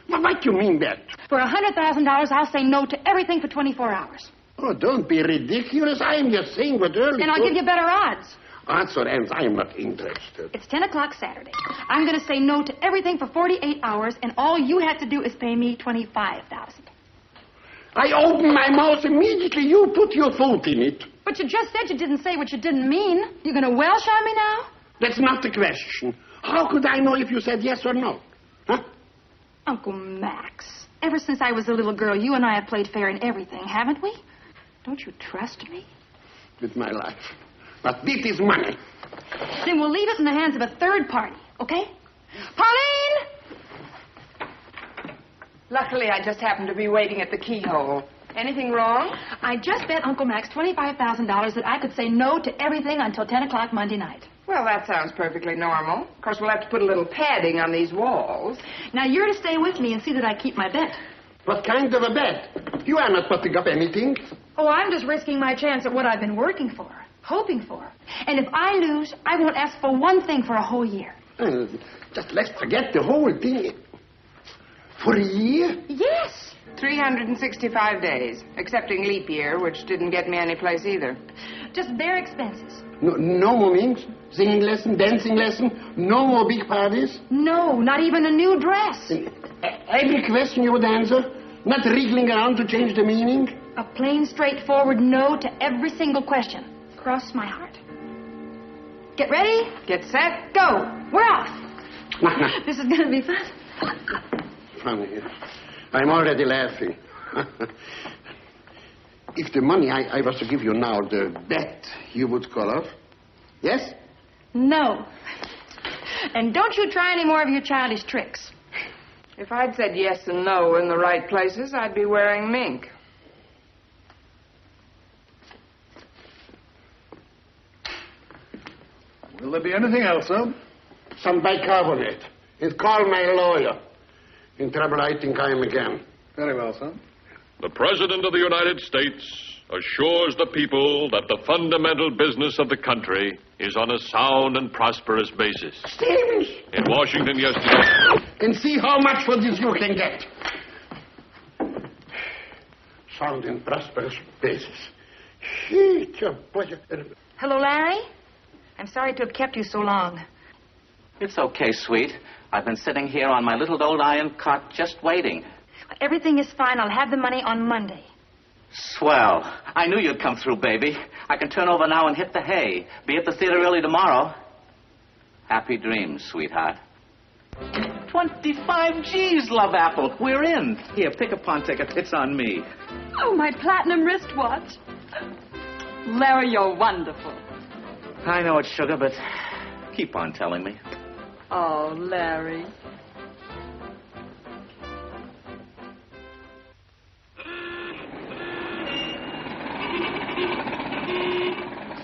Speaker 2: What do you mean bet?
Speaker 3: For $100,000, I'll say no to everything for 24 hours.
Speaker 2: Oh, don't be ridiculous. I am just saying what early...
Speaker 3: And I'll give you better odds.
Speaker 2: Odds or ends, I am not interested.
Speaker 3: It's 10 o'clock Saturday. I'm going to say no to everything for 48 hours, and all you have to do is pay me $25,000.
Speaker 2: I open my mouth immediately. You put your foot in it.
Speaker 3: But you just said you didn't say what you didn't mean. You're going to Welsh on me now?
Speaker 2: That's not the question. How could I know if you said yes or no? Huh?
Speaker 3: Uncle Max, ever since I was a little girl, you and I have played fair in everything, haven't we? Don't you trust me?
Speaker 2: With my life. But this is money.
Speaker 3: Then we'll leave it in the hands of a third party, okay? Pauline!
Speaker 12: Luckily, I just happened to be waiting at the keyhole. Anything wrong?
Speaker 3: I just bet Uncle Max $25,000 that I could say no to everything until 10 o'clock Monday night.
Speaker 12: Well, that sounds perfectly normal. Of course, we'll have to put a little padding on these walls.
Speaker 3: Now, you're to stay with me and see that I keep my bet.
Speaker 2: What kind of a bet? You are not putting up anything.
Speaker 3: Oh, I'm just risking my chance at what I've been working for, hoping for. And if I lose, I won't ask for one thing for a whole year.
Speaker 2: Just let's forget the whole thing. For a year?
Speaker 3: Yes.
Speaker 12: 365 days, excepting leap year, which didn't get me any place either.
Speaker 3: Just bare expenses.
Speaker 2: No more means? Singing lesson, dancing lesson? No more big parties?
Speaker 3: No, not even a new dress.
Speaker 2: Every question you would answer? Not wriggling around to change the meaning?
Speaker 3: A plain, straightforward no to every single question. Cross my heart. Get ready?
Speaker 12: Get set.
Speaker 3: Go. We're off. This is going to be fun.
Speaker 2: Funny. I'm already laughing. If the money I was to give you now, the bet you would call off? Yes?
Speaker 3: No. And don't you try any more of your childish tricks.
Speaker 12: If I'd said yes and no in the right places, I'd be wearing mink.
Speaker 8: Will there be anything else, sir?
Speaker 2: Some bicarbonate. And call my lawyer. In trouble, I think I am again.
Speaker 8: Very well, sir.
Speaker 13: The President of the United States assures the people that the fundamental business of the country is on a sound and prosperous basis.
Speaker 2: Stevens!
Speaker 13: In Washington yesterday.
Speaker 2: And see how much for this you can get. Sound and prosperous basis.
Speaker 3: Hello, Larry? I'm sorry to have kept you so long.
Speaker 1: It's okay, sweet. I've been sitting here on my little old iron cot just waiting.
Speaker 3: Everything is fine. I'll have the money on Monday.
Speaker 1: Swell. I knew you'd come through, baby. I can turn over now and hit the hay. Be at the theater early tomorrow. Happy dreams, sweetheart. 25 G's, Love Apple. We're in. Here, pick a pawn ticket. It's on me.
Speaker 5: Oh, my platinum wristwatch. Larry, you're wonderful.
Speaker 1: I know it's sugar, but keep on telling me.
Speaker 5: Oh, Larry.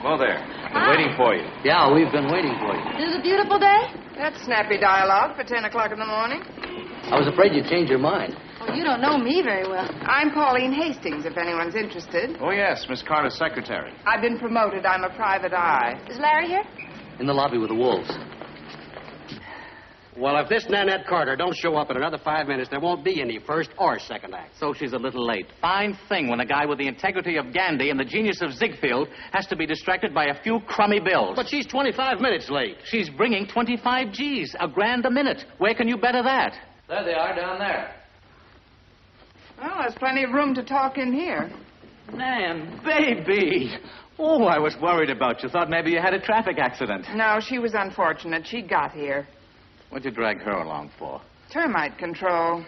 Speaker 10: Hello there. Been waiting for you.
Speaker 9: Yeah, we've been waiting for you.
Speaker 3: Is it a beautiful day?
Speaker 12: That's snappy dialogue for 10 o'clock in the morning.
Speaker 9: I was afraid you'd change your mind.
Speaker 3: Well, you don't know me very well.
Speaker 12: I'm Pauline Hastings, if anyone's interested.
Speaker 10: Oh, yes, Miss Carter's secretary.
Speaker 12: I've been promoted. I'm a private eye.
Speaker 3: Is Larry here?
Speaker 9: In the lobby with the wolves.
Speaker 14: Well, if this Nanette Carter don't show up in another 5 minutes, there won't be any first or second act.
Speaker 1: So she's a little late. Fine thing when a guy with the integrity of Gandhi and the genius of Ziegfeld has to be distracted by a few crummy bills.
Speaker 14: But she's 25 minutes late.
Speaker 1: She's bringing 25 G's, $1,000 a minute. Where can you better that?
Speaker 6: There they are down there.
Speaker 12: Well, there's plenty of room to talk in here.
Speaker 1: Man, baby. Oh, I was worried about you. Thought maybe you had a traffic accident.
Speaker 12: No, she was unfortunate. She got here.
Speaker 1: What'd you drag her along for?
Speaker 12: Termite control.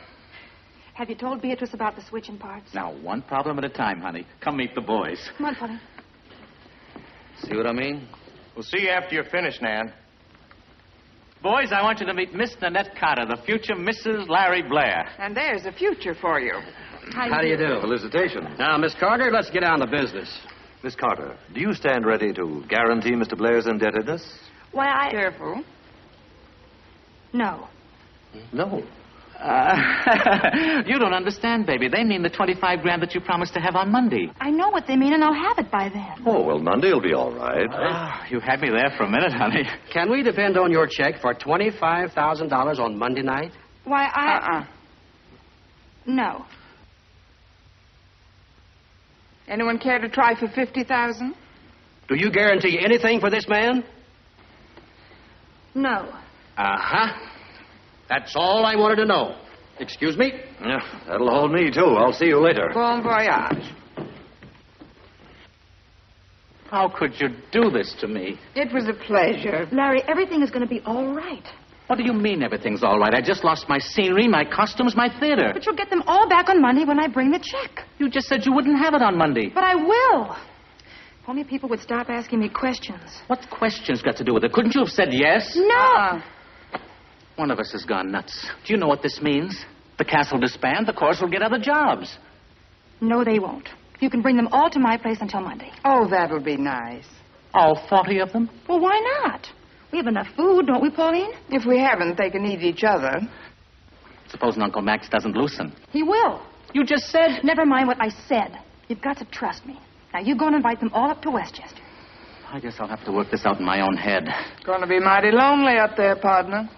Speaker 3: Have you told Beatrice about the switching parts?
Speaker 1: Now, one problem at a time, honey. Come meet the boys.
Speaker 3: Come on, Pauline.
Speaker 9: See what I mean?
Speaker 10: We'll see you after you're finished, Nan.
Speaker 1: Boys, I want you to meet Miss Nanette Carter, the future Mrs. Larry Blair.
Speaker 12: And there's a future for you.
Speaker 14: How do you do?
Speaker 11: Felicitations.
Speaker 14: Now, Miss Carter, let's get down to business.
Speaker 11: Miss Carter, do you stand ready to guarantee Mr. Blair's indebtedness?
Speaker 3: Why,
Speaker 12: Careful.
Speaker 3: No.
Speaker 11: No.
Speaker 1: You don't understand, baby. They mean the $25,000 that you promised to have on Monday.
Speaker 3: I know what they mean, and I'll have it by then.
Speaker 11: Oh, well, Monday will be all right.
Speaker 1: You had me there for a minute, honey.
Speaker 14: Can we depend on your check for $25,000 on Monday night?
Speaker 3: Why, No.
Speaker 12: Anyone care to try for $50,000?
Speaker 14: Do you guarantee anything for this man?
Speaker 3: No.
Speaker 14: Uh-huh. That's all I wanted to know. Excuse me?
Speaker 11: Yeah, that'll hold me, too. I'll see you later.
Speaker 12: Bon voyage.
Speaker 1: How could you do this to me?
Speaker 12: It was a pleasure.
Speaker 3: Larry, everything is going to be all right.
Speaker 1: What do you mean everything's all right? I just lost my scenery, my costumes, my theater.
Speaker 3: But you'll get them all back on Monday when I bring the check.
Speaker 1: You just said you wouldn't have it on Monday.
Speaker 3: But I will. If only people would stop asking me questions.
Speaker 1: What questions got to do with it? Couldn't you have said yes?
Speaker 3: No.
Speaker 1: One of us has gone nuts. Do you know what this means? The cast will disband. The chorus will get other jobs.
Speaker 3: No, they won't. You can bring them all to my place until Monday.
Speaker 12: Oh, that'll be nice.
Speaker 1: All 40 of them?
Speaker 3: Well, why not? We have enough food, don't we, Pauline?
Speaker 12: If we haven't, they can eat each other.
Speaker 1: Supposing Uncle Max doesn't loosen.
Speaker 3: He will.
Speaker 1: You just said...
Speaker 3: Never mind what I said. You've got to trust me. Now, you go and invite them all up to Westchester.
Speaker 1: I guess I'll have to work this out in my own head.
Speaker 12: Gonna be mighty lonely up there, partner.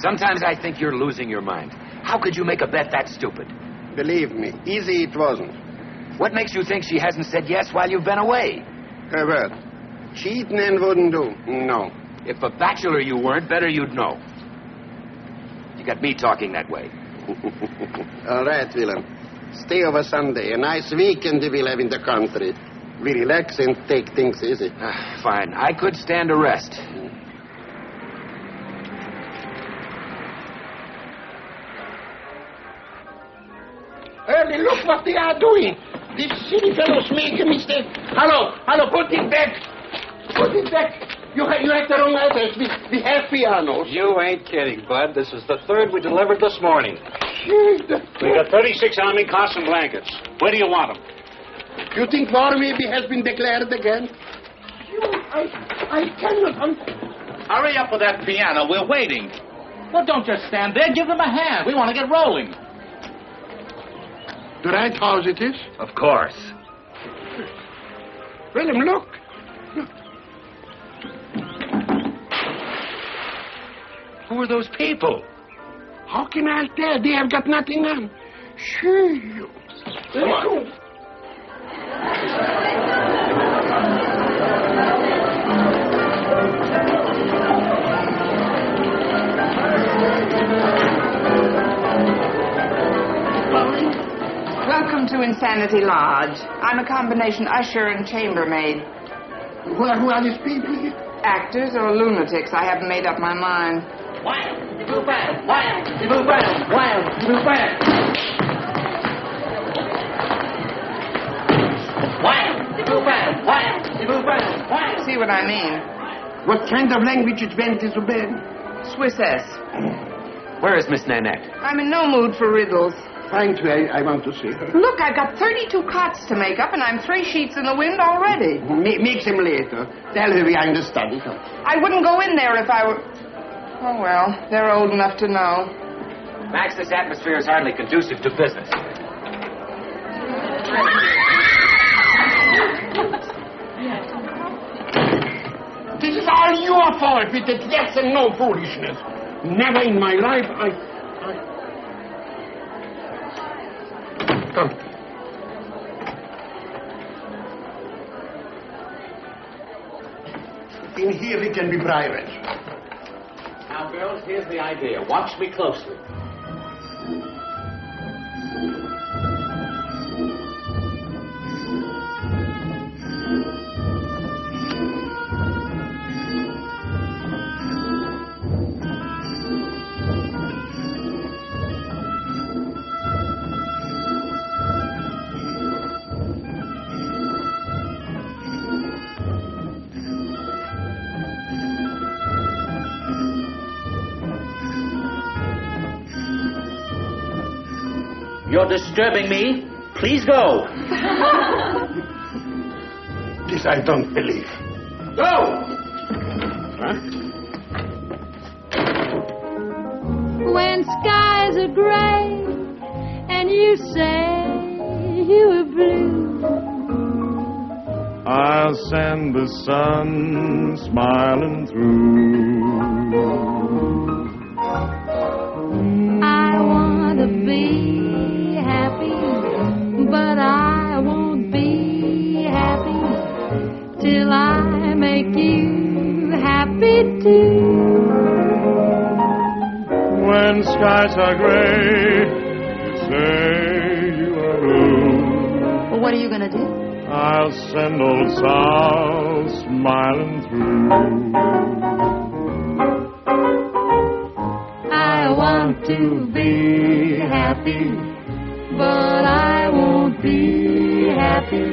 Speaker 6: Sometimes I think you're losing your mind. How could you make a bet that stupid?
Speaker 2: Believe me, easy it wasn't.
Speaker 6: What makes you think she hasn't said yes while you've been away?
Speaker 2: Her word. Cheating and wouldn't do. No.
Speaker 6: If a bachelor you weren't, better you'd know. You got me talking that way.
Speaker 2: All right, Willem. Stay over Sunday. A nice weekend we'll have in the country. We relax and take things easy.
Speaker 6: Fine. I could stand a rest.
Speaker 2: Early, look what they are doing. These silly fellows make a mistake. Hello, put it back. Put it back. You have the wrong address. We have pianos.
Speaker 14: You ain't kidding, Bud. This is the third we delivered this morning.
Speaker 15: We got 36 Army cots and blankets. Where do you want them?
Speaker 2: You think war maybe has been declared again? I cannot...
Speaker 1: Hurry up with that piano. We're waiting. Well, don't just stand there. Give them a hand. We want to get rolling.
Speaker 2: The right house it is?
Speaker 6: Of course.
Speaker 2: Willem, look.
Speaker 6: Who are those people?
Speaker 2: How can I tell? They have got nothing on. Sure, you.
Speaker 6: Come on.
Speaker 12: to Insanity Lodge. I'm a combination usher and chambermaid.
Speaker 2: Who are these people?
Speaker 12: Actors or lunatics? I haven't made up my mind. See what I mean?
Speaker 2: What kind of language is meant to be?
Speaker 12: Swissesse.
Speaker 6: Where is Miss Nanette?
Speaker 12: I'm in no mood for riddles.
Speaker 2: Fine, I want to see her.
Speaker 12: Look, I've got 32 cots to make up, and I'm 3 sheets in the wind already.
Speaker 2: Make them later. Tell her we are in the study.
Speaker 12: I wouldn't go in there if I were... Oh, well, they're old enough to know.
Speaker 6: Max, this atmosphere is hardly conducive to business.
Speaker 2: This is all your fault with that yes and no foolishness. Never in my life Come. In here we can be private.
Speaker 10: Now, girls, here's the idea. Watch me closely.
Speaker 1: You're disturbing me. Please go.
Speaker 2: This I don't believe. Go! Huh?
Speaker 7: When skies are gray and you say you are blue,
Speaker 8: I'll send the sun smiling through.
Speaker 7: I want to be happy, but I won't be happy till I make you happy too.
Speaker 8: When skies are gray, you say you are blue.
Speaker 3: Well, what are you going to do?
Speaker 8: I'll send old Sal smiling through.
Speaker 7: I want to be happy, but I won't be happy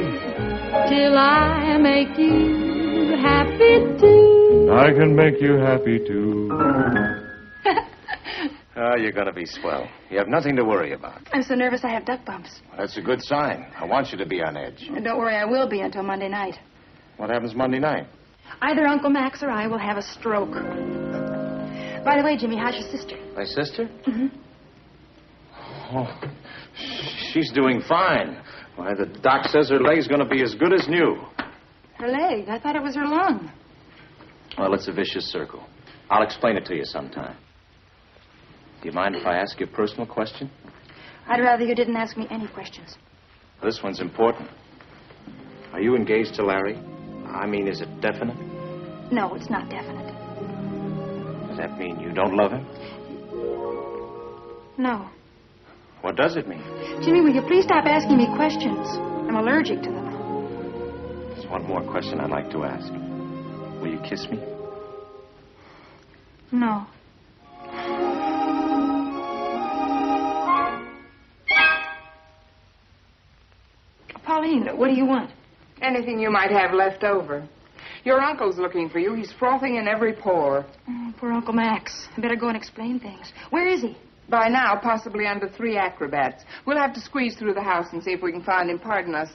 Speaker 7: till I make you happy too.
Speaker 8: I can make you happy too.
Speaker 10: Oh, you're going to be swell. You have nothing to worry about.
Speaker 3: I'm so nervous I have duck bumps.
Speaker 10: That's a good sign. I want you to be on edge.
Speaker 3: And don't worry, I will be until Monday night.
Speaker 10: What happens Monday night?
Speaker 3: Either Uncle Max or I will have a stroke. By the way, Jimmy, how's your sister?
Speaker 10: My sister?
Speaker 3: Mm-hmm.
Speaker 10: Oh, she's doing fine. Why, the doc says her leg's going to be as good as new.
Speaker 3: Her leg. I thought it was her lung.
Speaker 10: Well, it's a vicious circle. I'll explain it to you sometime. Do you mind if I ask you a personal question?
Speaker 3: I'd rather you didn't ask me any questions.
Speaker 10: This one's important. Are you engaged to Larry? I mean, is it definite?
Speaker 3: No, it's not definite.
Speaker 10: Does that mean you don't love him?
Speaker 3: No.
Speaker 10: What does it mean?
Speaker 3: Jimmy, will you please stop asking me questions? I'm allergic to them.
Speaker 10: There's one more question I'd like to ask. Will you kiss me?
Speaker 3: No. Pauline, what do you want?
Speaker 12: Anything you might have left over. Your uncle's looking for you. He's frothing in every pore.
Speaker 3: Oh, poor Uncle Max. I better go and explain things. Where is he?
Speaker 12: By now, possibly under 3 acrobats. We'll have to squeeze through the house and see if we can find him. Pardon us.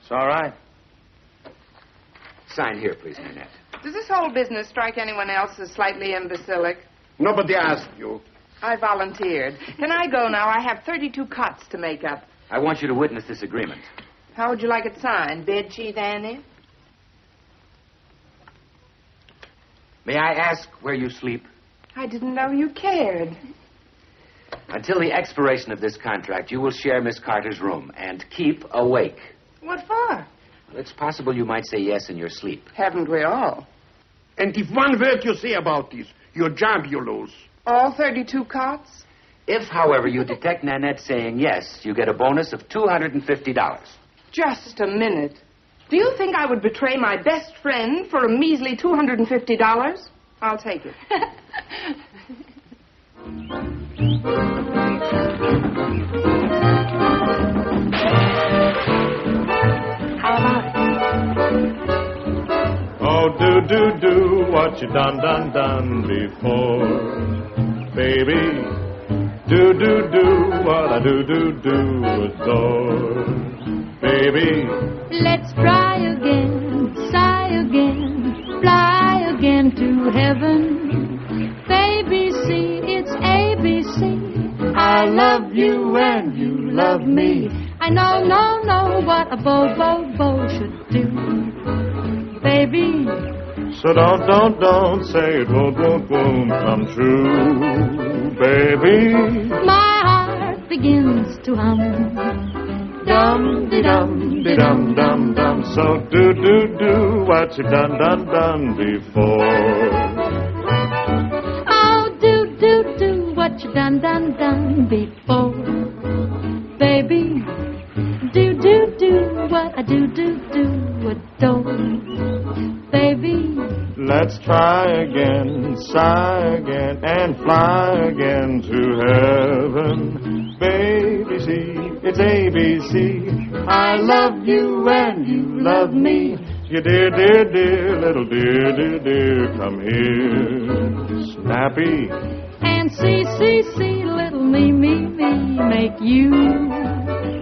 Speaker 10: It's all right.
Speaker 6: Sign here, please, Nanette.
Speaker 12: Does this whole business strike anyone else as slightly imbecilic?
Speaker 2: Nobody asked you.
Speaker 12: I volunteered. Can I go now? I have 32 cots to make up.
Speaker 6: I want you to witness this agreement.
Speaker 12: How would you like it signed? Bedsheet Annie?
Speaker 6: May I ask where you sleep?
Speaker 12: I didn't know you cared.
Speaker 6: Until the expiration of this contract, you will share Miss Carter's room and keep awake.
Speaker 12: What for?
Speaker 6: It's possible you might say yes in your sleep.
Speaker 12: Haven't we all?
Speaker 2: And if one word you say about this, your job you lose.
Speaker 12: All 32 cots?
Speaker 6: If, however, you detect Nanette saying yes, you get a bonus of $250.
Speaker 12: Just a minute. Do you think I would betray my best friend for a measly $250? I'll take it.
Speaker 3: How about it?
Speaker 8: Oh, do what you done before, baby. Do what I do adore, baby.
Speaker 7: Let's try again, sigh again, fly again to heaven. Baby, see, it's ABC. I love you and you love me. I know what a bo should do, baby.
Speaker 8: So don't say it won't come true, baby.
Speaker 7: My heart begins to hum.
Speaker 8: Dum-de-dum-de-dum-dum-dum. So do what you done before.
Speaker 7: Oh, do what you done before, baby. Do what I do adore, baby.
Speaker 8: Let's try again, sigh again, and fly again to heaven. Baby, see, it's ABC. I love you and you love me. You dear, little dear, come here, snappy.
Speaker 7: And see, little me, make you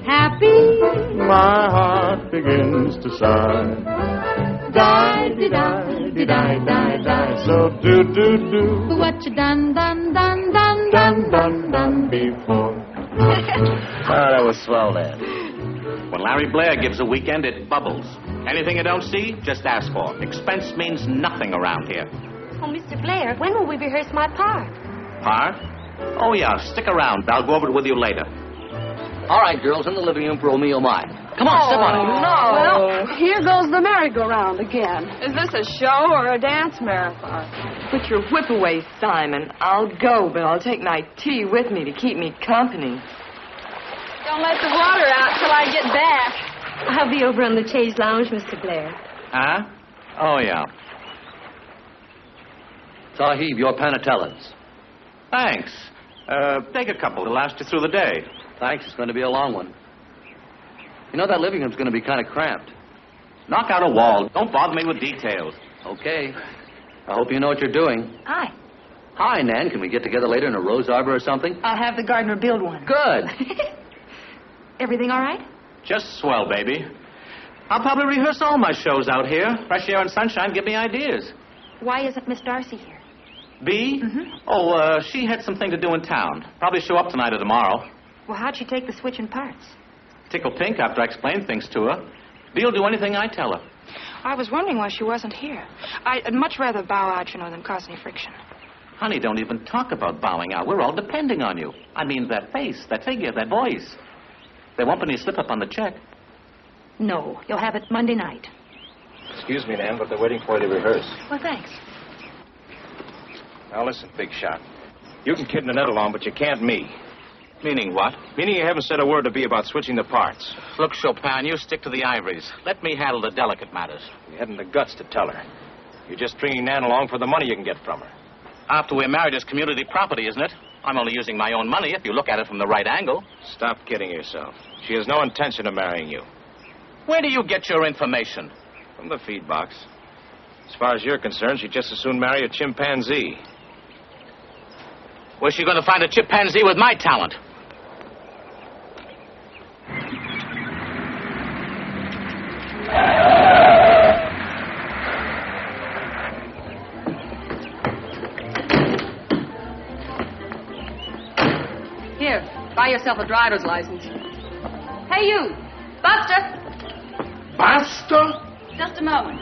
Speaker 7: happy.
Speaker 8: My heart begins to sigh. Die. So do
Speaker 7: what you done
Speaker 8: before.
Speaker 10: That was swell, Dad.
Speaker 1: When Larry Blair gives a weekend, it bubbles. Anything you don't see, just ask for. Expense means nothing around here.
Speaker 16: Oh, Mr. Blair, when will we rehearse my part?
Speaker 1: Part? Oh, yeah, stick around. I'll go over it with you later.
Speaker 9: All right, girls, in the living room for Oh Me, Oh My. Come on, step on it.
Speaker 12: No.
Speaker 17: Well, here goes the merry-go-round again.
Speaker 12: Is this a show or a dance marathon?
Speaker 18: Put your whip away, Simon. I'll go, but I'll take my tea with me to keep me company.
Speaker 16: Don't let the water out till I get back. I'll be over on the chaise lounge, Mr. Blair.
Speaker 1: Huh? Oh, yeah.
Speaker 9: Sahib, your panatellas.
Speaker 1: Thanks. Take a couple to last you through the day.
Speaker 9: Thanks, it's going to be a long one. You know, that living room's going to be kind of cramped.
Speaker 1: Knock out a wall. Don't bother me with details.
Speaker 9: Okay. I hope you know what you're doing.
Speaker 5: Hi.
Speaker 9: Hi, Nan. Can we get together later in a rose arbor or something?
Speaker 5: I'll have the gardener build one.
Speaker 9: Good.
Speaker 5: Everything all right?
Speaker 1: Just swell, baby. I'll probably rehearse all my shows out here. Fresh air and sunshine give me ideas.
Speaker 5: Why isn't Miss Darcy here?
Speaker 1: Bee? Oh, she had something to do in town. Probably show up tonight or tomorrow.
Speaker 5: Well, how'd she take the switch in parts?
Speaker 1: Tickle pink after I explain things to her. Bee'll do anything I tell her.
Speaker 3: I was wondering why she wasn't here. I'd much rather bow out, than cause any friction.
Speaker 1: Honey, don't even talk about bowing out. We're all depending on you. I mean, that face, that figure, that voice. There won't be any slip-up on the check.
Speaker 5: No, you'll have it Monday night.
Speaker 10: Excuse me, Nan, but they're waiting for you to rehearse.
Speaker 5: Well, thanks.
Speaker 10: Now, listen, Big Shot. You can kid Nanette along, but you can't me.
Speaker 1: Meaning what?
Speaker 10: Meaning you haven't said a word to Bee about switching the parts.
Speaker 1: Look, Chopin, you stick to the ivories. Let me handle the delicate matters.
Speaker 10: You hadn't the guts to tell her. You're just stringing Nan along for the money you can get from her.
Speaker 1: After we're married, it's community property, isn't it? I'm only using my own money if you look at it from the right angle.
Speaker 10: Stop kidding yourself. She has no intention of marrying you.
Speaker 1: Where do you get your information?
Speaker 10: From the feed box. As far as you're concerned, she'd just as soon marry a chimpanzee.
Speaker 1: Where's she going to find a chimpanzee with my talent?
Speaker 18: Here, buy yourself a driver's license. Hey, you! Buster!
Speaker 2: Buster?
Speaker 18: Just a moment.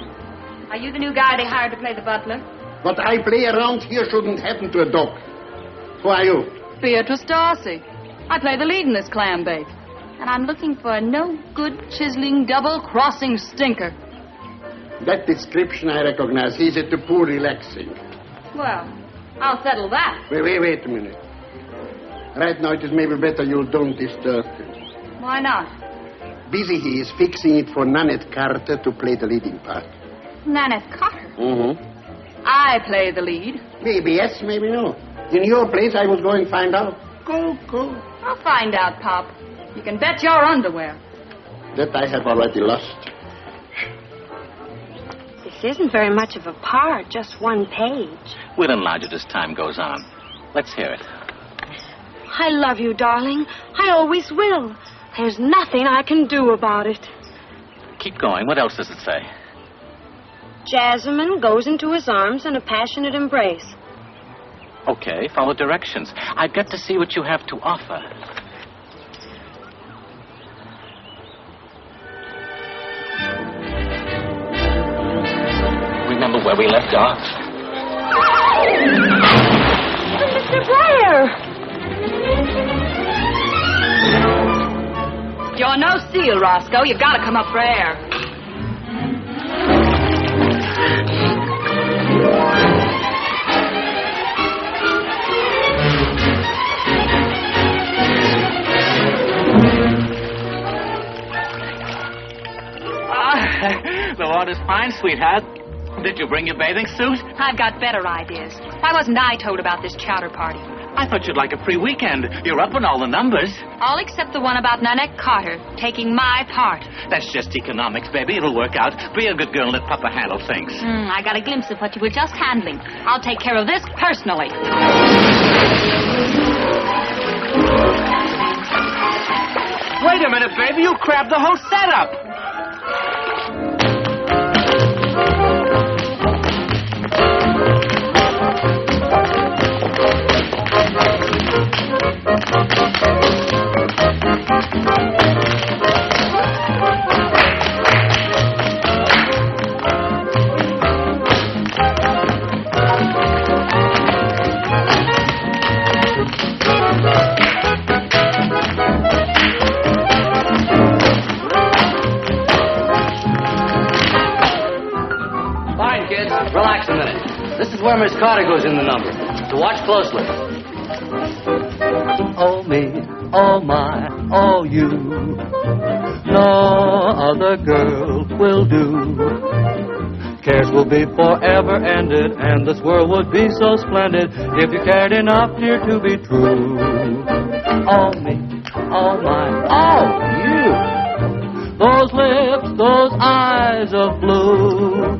Speaker 18: Are you the new guy they hired to play the butler?
Speaker 2: What I play around here shouldn't happen to a dog. Who are you?
Speaker 18: Beatrice Darcy. I play the lead in this clam bake. And I'm looking for a no-good, chiseling, double-crossing stinker.
Speaker 2: That description I recognize. He's at the pool relaxing.
Speaker 18: Well, I'll settle that.
Speaker 2: Wait a minute. Right now, it is maybe better you don't disturb him.
Speaker 18: Why not?
Speaker 2: Busy he is fixing it for Nanette Carter to play the leading part.
Speaker 18: Nanette Carter.
Speaker 2: Mm-hmm.
Speaker 18: I play the lead.
Speaker 2: Maybe yes, maybe no. In your place, I was going to find out. Go.
Speaker 18: I'll find out, Pop. You can bet your underwear.
Speaker 2: That I have already lost.
Speaker 16: This isn't very much of a part, just one page.
Speaker 1: We'll enlarge it as time goes on. Let's hear it.
Speaker 16: I love you, darling. I always will. There's nothing I can do about it.
Speaker 1: Keep going. What else does it say?
Speaker 16: Jasmine goes into his arms in a passionate embrace.
Speaker 1: Okay, follow directions. I've got to see what you have to offer. Remember where we left off?
Speaker 16: Mr. Blair!
Speaker 18: You're no seal, Roscoe. You've got to come up for air.
Speaker 1: The water's fine, sweetheart. Did you bring your bathing suit?
Speaker 18: I've got better ideas. Why wasn't I told about this chowder party?
Speaker 1: I thought you'd like a free weekend. You're up on all the numbers.
Speaker 18: All except the one about Nanette Carter taking my part.
Speaker 1: That's just economics, baby. It'll work out. Be a good girl and let Papa handle things.
Speaker 18: I got a glimpse of what you were just handling. I'll take care of this personally.
Speaker 1: Wait a minute, baby. You crabbed the whole setup.
Speaker 9: Relax a minute. This is where Miss Carter goes in the number, so watch closely. Oh me, oh my, oh you. No other girl will do. Cares will be forever ended, and this world would be so splendid if you cared enough, dear, to be true. Oh me, oh my, oh you. Those lips, those eyes of blue.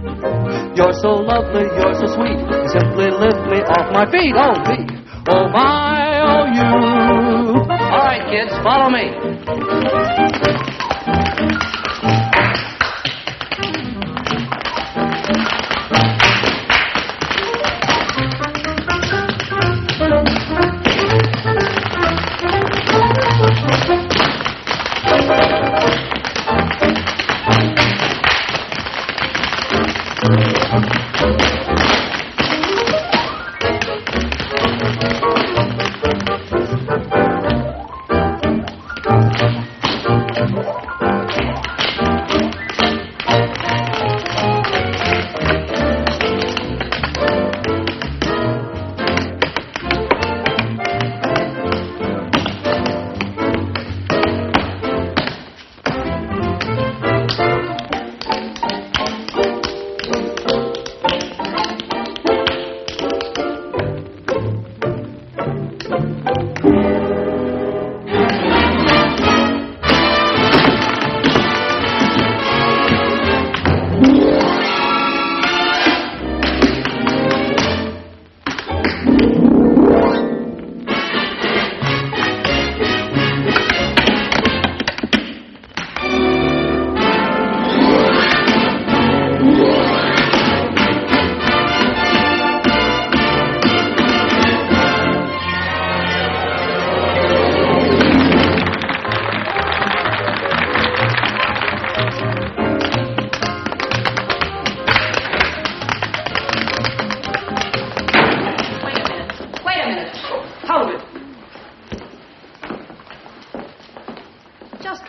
Speaker 9: You're so lovely, you're so sweet. You simply lift me off my feet. Oh, me, oh, my, oh, you. All right, kids, follow me.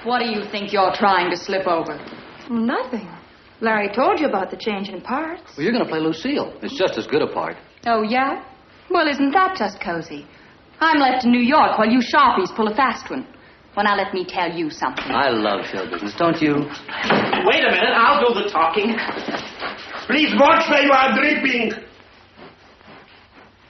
Speaker 18: What do you think you're trying to slip over?
Speaker 3: Nothing. Larry told you about the change in parts.
Speaker 9: Well, you're going to play Lucille. It's just as good a part.
Speaker 18: Oh, yeah? Well, isn't that just cozy? I'm left in New York while you sharpies pull a fast one. Well, now let me tell you something.
Speaker 14: I love show business, don't you?
Speaker 2: Wait a minute, I'll do the talking. Please watch where you are dripping.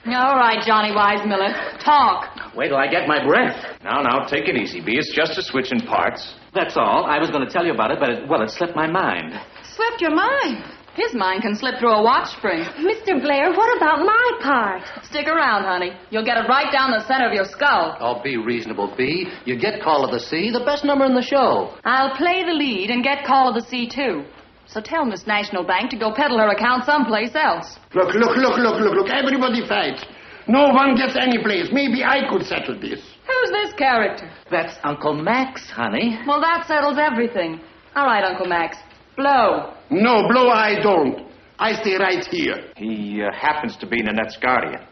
Speaker 18: All right, Johnny Weissmiller. Talk.
Speaker 1: Wait till I get my breath.
Speaker 10: Now, take it easy, B. It's just a switch in parts.
Speaker 1: That's all. I was going to tell you about it, but it slipped my mind.
Speaker 18: Slipped your mind? His mind can slip through a watch spring.
Speaker 16: Mr. Blair, what about my part?
Speaker 18: Stick around, honey. You'll get it right down the center of your skull.
Speaker 14: Oh, be reasonable, B. You get Call of the Sea, the best number in the show.
Speaker 18: I'll play the lead and get Call of the Sea, too. So tell Miss National Bank to go peddle her account someplace else.
Speaker 2: Look. Everybody fights. No one gets any place. Maybe I could settle this.
Speaker 18: Who's this character?
Speaker 1: That's Uncle Max, honey.
Speaker 18: Well, that settles everything. All right, Uncle Max. Blow.
Speaker 2: No, blow I don't. I stay right here.
Speaker 10: He happens to be Nanette's guardian.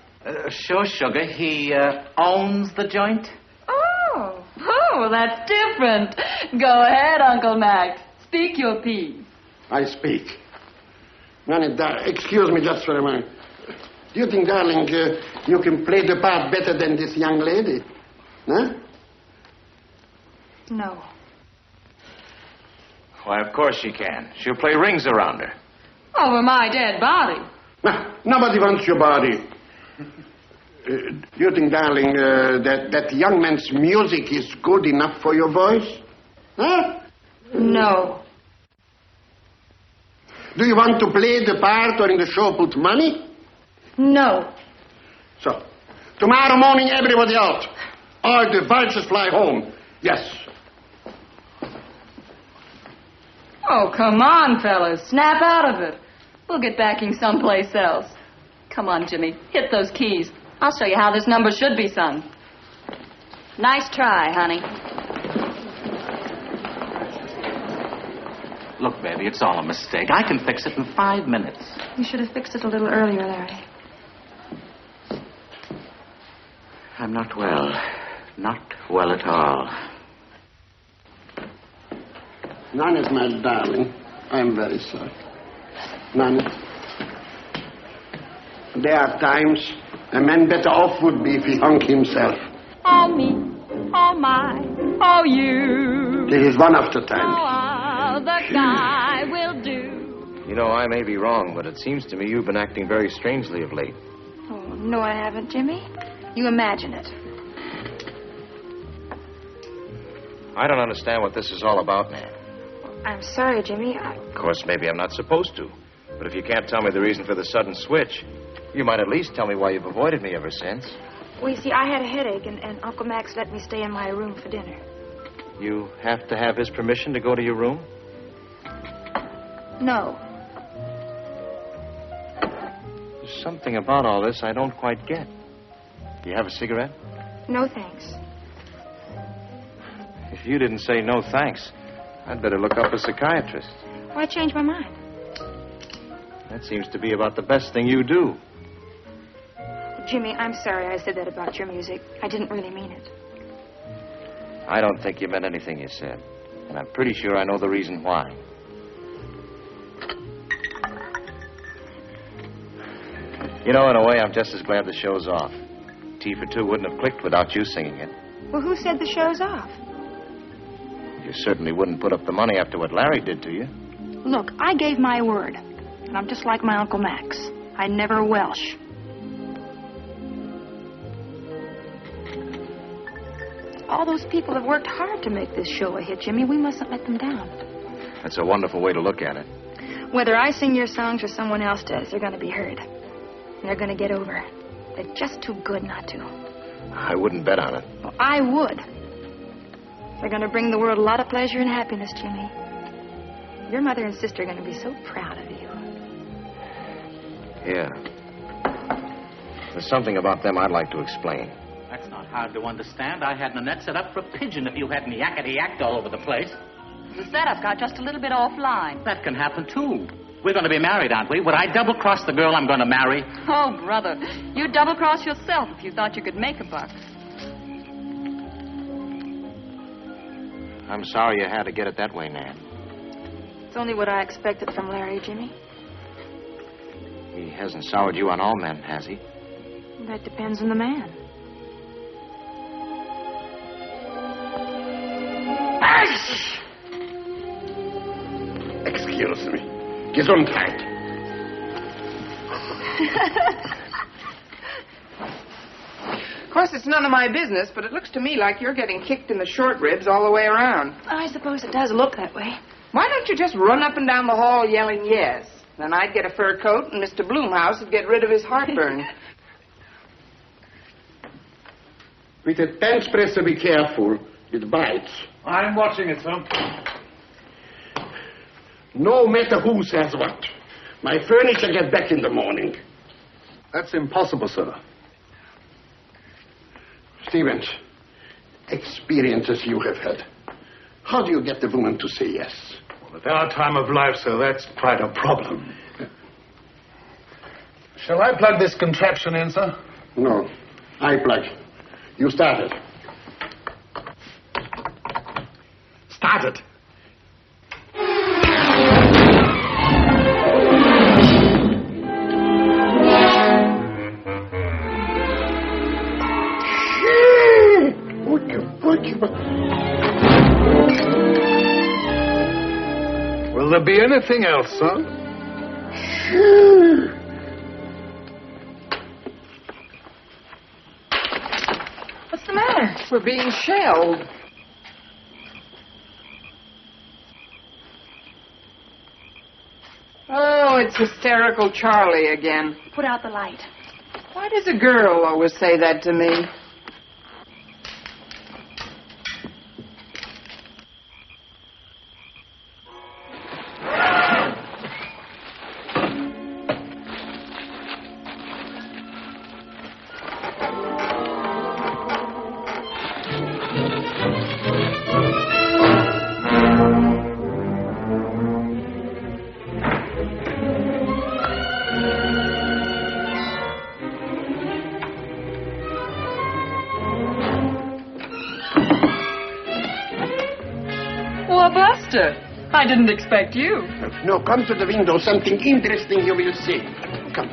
Speaker 1: Sure, sugar. He owns the joint.
Speaker 18: Oh, that's different. Go ahead, Uncle Max. Speak your piece.
Speaker 2: I speak. Nanette, excuse me just for a moment. Do you think, darling, you can play the part better than this young lady? Huh?
Speaker 3: No.
Speaker 10: Why, of course she can. She'll play rings around her.
Speaker 18: Over my dead body.
Speaker 2: Nobody wants your body. Do you think, darling, that young man's music is good enough for your voice? Huh?
Speaker 3: No.
Speaker 2: Do you want to play the part or in the show put money?
Speaker 3: No.
Speaker 2: So, tomorrow morning, everybody out. All the vultures fly home. Yes.
Speaker 18: Oh, come on, fellas. Snap out of it. We'll get backing someplace else. Come on, Jimmy. Hit those keys. I'll show you how this number should be sung. Nice try, honey.
Speaker 1: Look, baby, it's all a mistake. I can fix it in 5 minutes.
Speaker 3: You should have fixed it a little earlier, Larry.
Speaker 1: I'm not well. Not well at all.
Speaker 2: Nanette, my darling, I'm very sorry. Nanette, there are times a man better off would be if he hung himself.
Speaker 18: Oh, me. Oh, my. Oh, you.
Speaker 2: This is one of the times.
Speaker 18: Oh, the guy will do.
Speaker 10: You know, I may be wrong, but it seems to me you've been acting very strangely of late.
Speaker 3: Oh, no, I haven't, Jimmy. You imagine it.
Speaker 10: I don't understand what this is all about, Nan.
Speaker 3: I'm sorry, Jimmy.
Speaker 10: Of course, maybe I'm not supposed to. But if you can't tell me the reason for the sudden switch, you might at least tell me why you've avoided me ever since.
Speaker 3: Well, you see, I had a headache, and Uncle Max let me stay in my room for dinner.
Speaker 10: You have to have his permission to go to your room?
Speaker 3: No.
Speaker 10: There's something about all this I don't quite get. Do you have a cigarette?
Speaker 3: No, thanks.
Speaker 10: If you didn't say no thanks, I'd better look up a psychiatrist.
Speaker 3: Why change my mind?
Speaker 10: That seems to be about the best thing you do.
Speaker 3: Jimmy, I'm sorry I said that about your music. I didn't really mean it.
Speaker 10: I don't think you meant anything you said. And I'm pretty sure I know the reason why. You know, in a way, I'm just as glad the show's off. Tea for Two wouldn't have clicked without you singing it.
Speaker 3: Well, who said the show's off?
Speaker 10: You certainly wouldn't put up the money after what Larry did to you.
Speaker 3: Look, I gave my word. And I'm just like my Uncle Max. I never welsh. All those people have worked hard to make this show a hit, Jimmy. We mustn't let them down.
Speaker 10: That's a wonderful way to look at it.
Speaker 3: Whether I sing your songs or someone else does, they're going to be heard. And they're going to get over. They're just too good not to.
Speaker 10: I wouldn't bet on it.
Speaker 3: Well, I would. They're going to bring the world a lot of pleasure and happiness, Jimmy. Your mother and sister are going to be so proud of you.
Speaker 10: Yeah. There's something about them I'd like to explain.
Speaker 1: That's not hard to understand. I had Nanette set up for a pigeon if you hadn't yakety-yacked all over the place.
Speaker 18: The setup got just a little bit offline.
Speaker 1: That can happen, too. We're going to be married, aren't we? Would I double-cross the girl I'm going to marry?
Speaker 18: Oh, brother, you'd double-cross yourself if you thought you could make a buck.
Speaker 10: I'm sorry you had to get it that way, Nan.
Speaker 3: It's only what I expected from Larry, Jimmy.
Speaker 10: He hasn't soured you on all men, has he?
Speaker 3: That depends on the man.
Speaker 2: Hush! Excuse me. Gesundheit.
Speaker 12: Of course, it's none of my business, but it looks to me like you're getting kicked in the short ribs all the way around.
Speaker 3: I suppose it does look that way.
Speaker 12: Why don't you just run up and down the hall yelling yes? Then I'd get a fur coat, and Mr. Bloomhouse would get rid of his heartburn.
Speaker 2: With a bench presser, be careful. It bites.
Speaker 8: I'm watching it, sir.
Speaker 2: No matter who says what. My furniture get back in the morning.
Speaker 8: That's impossible, sir.
Speaker 2: Stevens, experiences you have had. How do you get the woman to say yes?
Speaker 8: Well, at our time of life, sir, that's quite a problem. Shall I plug this contraption in, sir?
Speaker 2: No. I plug. You start it. Start it.
Speaker 8: Will there be anything else, sir?
Speaker 12: What's the matter? We're being shelled. Oh, it's hysterical Charlie again.
Speaker 3: Put out the light.
Speaker 12: Why does a girl always say that to me?
Speaker 18: Buster, I didn't expect you.
Speaker 2: No, come to the window. Something interesting you will see. Come.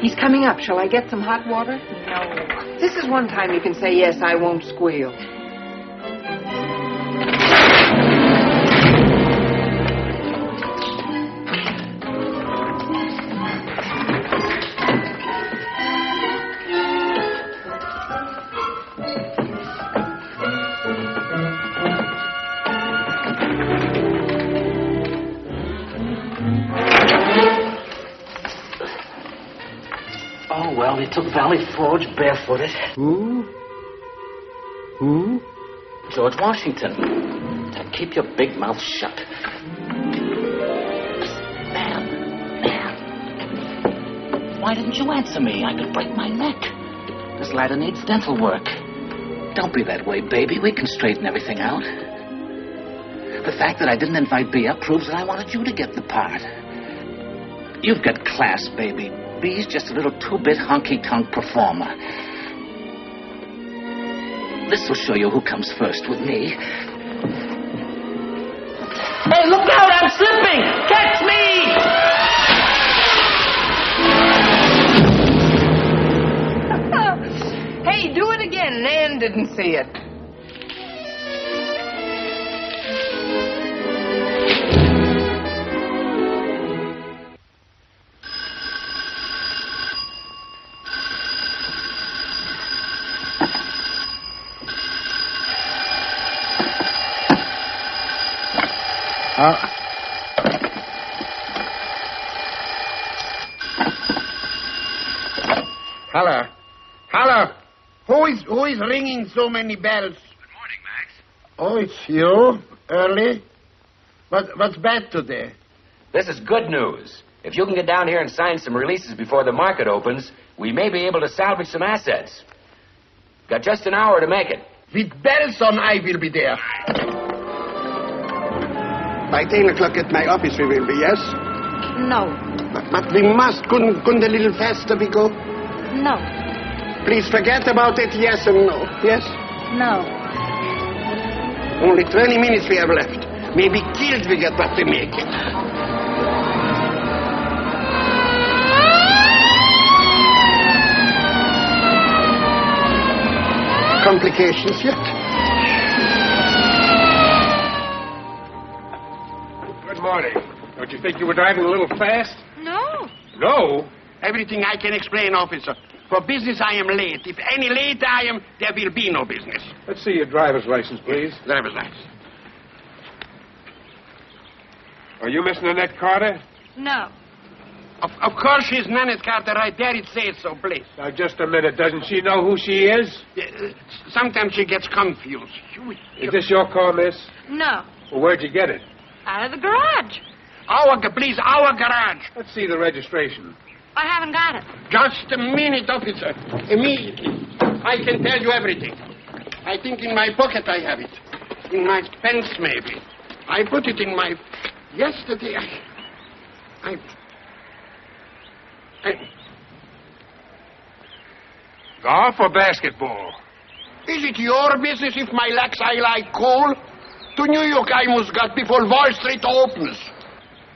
Speaker 12: He's coming up. Shall I get some hot water?
Speaker 3: No.
Speaker 12: This is one time you can say yes, I won't squeal.
Speaker 1: Oh, well, he took Valley Forge barefooted.
Speaker 2: Who?
Speaker 1: George Washington. Now keep your big mouth shut. Man. Why didn't you answer me? I could break my neck. This ladder needs dental work. Don't be that way, baby. We can straighten everything out. The fact that I didn't invite Bea proves that I wanted you to get the part. You've got class, baby. Bea's just a little two-bit honky-tonk performer. This will show you who comes first with me. Hey, look out! I'm slipping! Catch me!
Speaker 12: Hey, do it again. Nan didn't see it.
Speaker 2: Hello. Who is ringing so many bells?
Speaker 6: Good morning, Max.
Speaker 2: Oh, it's you? Early? What's bad today?
Speaker 6: This is good news. If you can get down here and sign some releases before the market opens, we may be able to salvage some assets. Got just an hour to make it.
Speaker 2: With bells on, I will be there. By 10 o'clock at my office we will be, yes?
Speaker 3: No.
Speaker 2: But we must. Couldn't a little faster we go?
Speaker 3: No.
Speaker 2: Please forget about it, yes and no. Yes?
Speaker 3: No.
Speaker 2: Only 20 minutes we have left. Maybe killed we get what we make it. Complications yet?
Speaker 19: Good morning. Don't you think you were driving a little fast?
Speaker 16: No.
Speaker 19: No.
Speaker 2: Everything I can explain, officer. For business, I am late. If any late I am, there will be no business.
Speaker 19: Let's see your driver's license, please.
Speaker 2: Driver's license.
Speaker 19: Are you Miss Nanette Carter?
Speaker 16: No.
Speaker 2: Of course she's Nanette Carter right there. It says so, please.
Speaker 19: Now, just a minute. Doesn't she know who she is?
Speaker 2: Sometimes she gets confused.
Speaker 19: Is this your car, miss?
Speaker 16: No.
Speaker 19: Well, where'd you get it?
Speaker 16: Out of the garage.
Speaker 2: Our garage.
Speaker 19: Let's see the registration.
Speaker 16: I haven't got it.
Speaker 2: Just a minute, officer. Immediately. I can tell you everything. I think in my pocket I have it. In my pants, maybe. I put it in my... Yesterday,
Speaker 19: Golf or basketball?
Speaker 2: Is it your business if my legs I like coal? To New York I must get before Wall Street opens.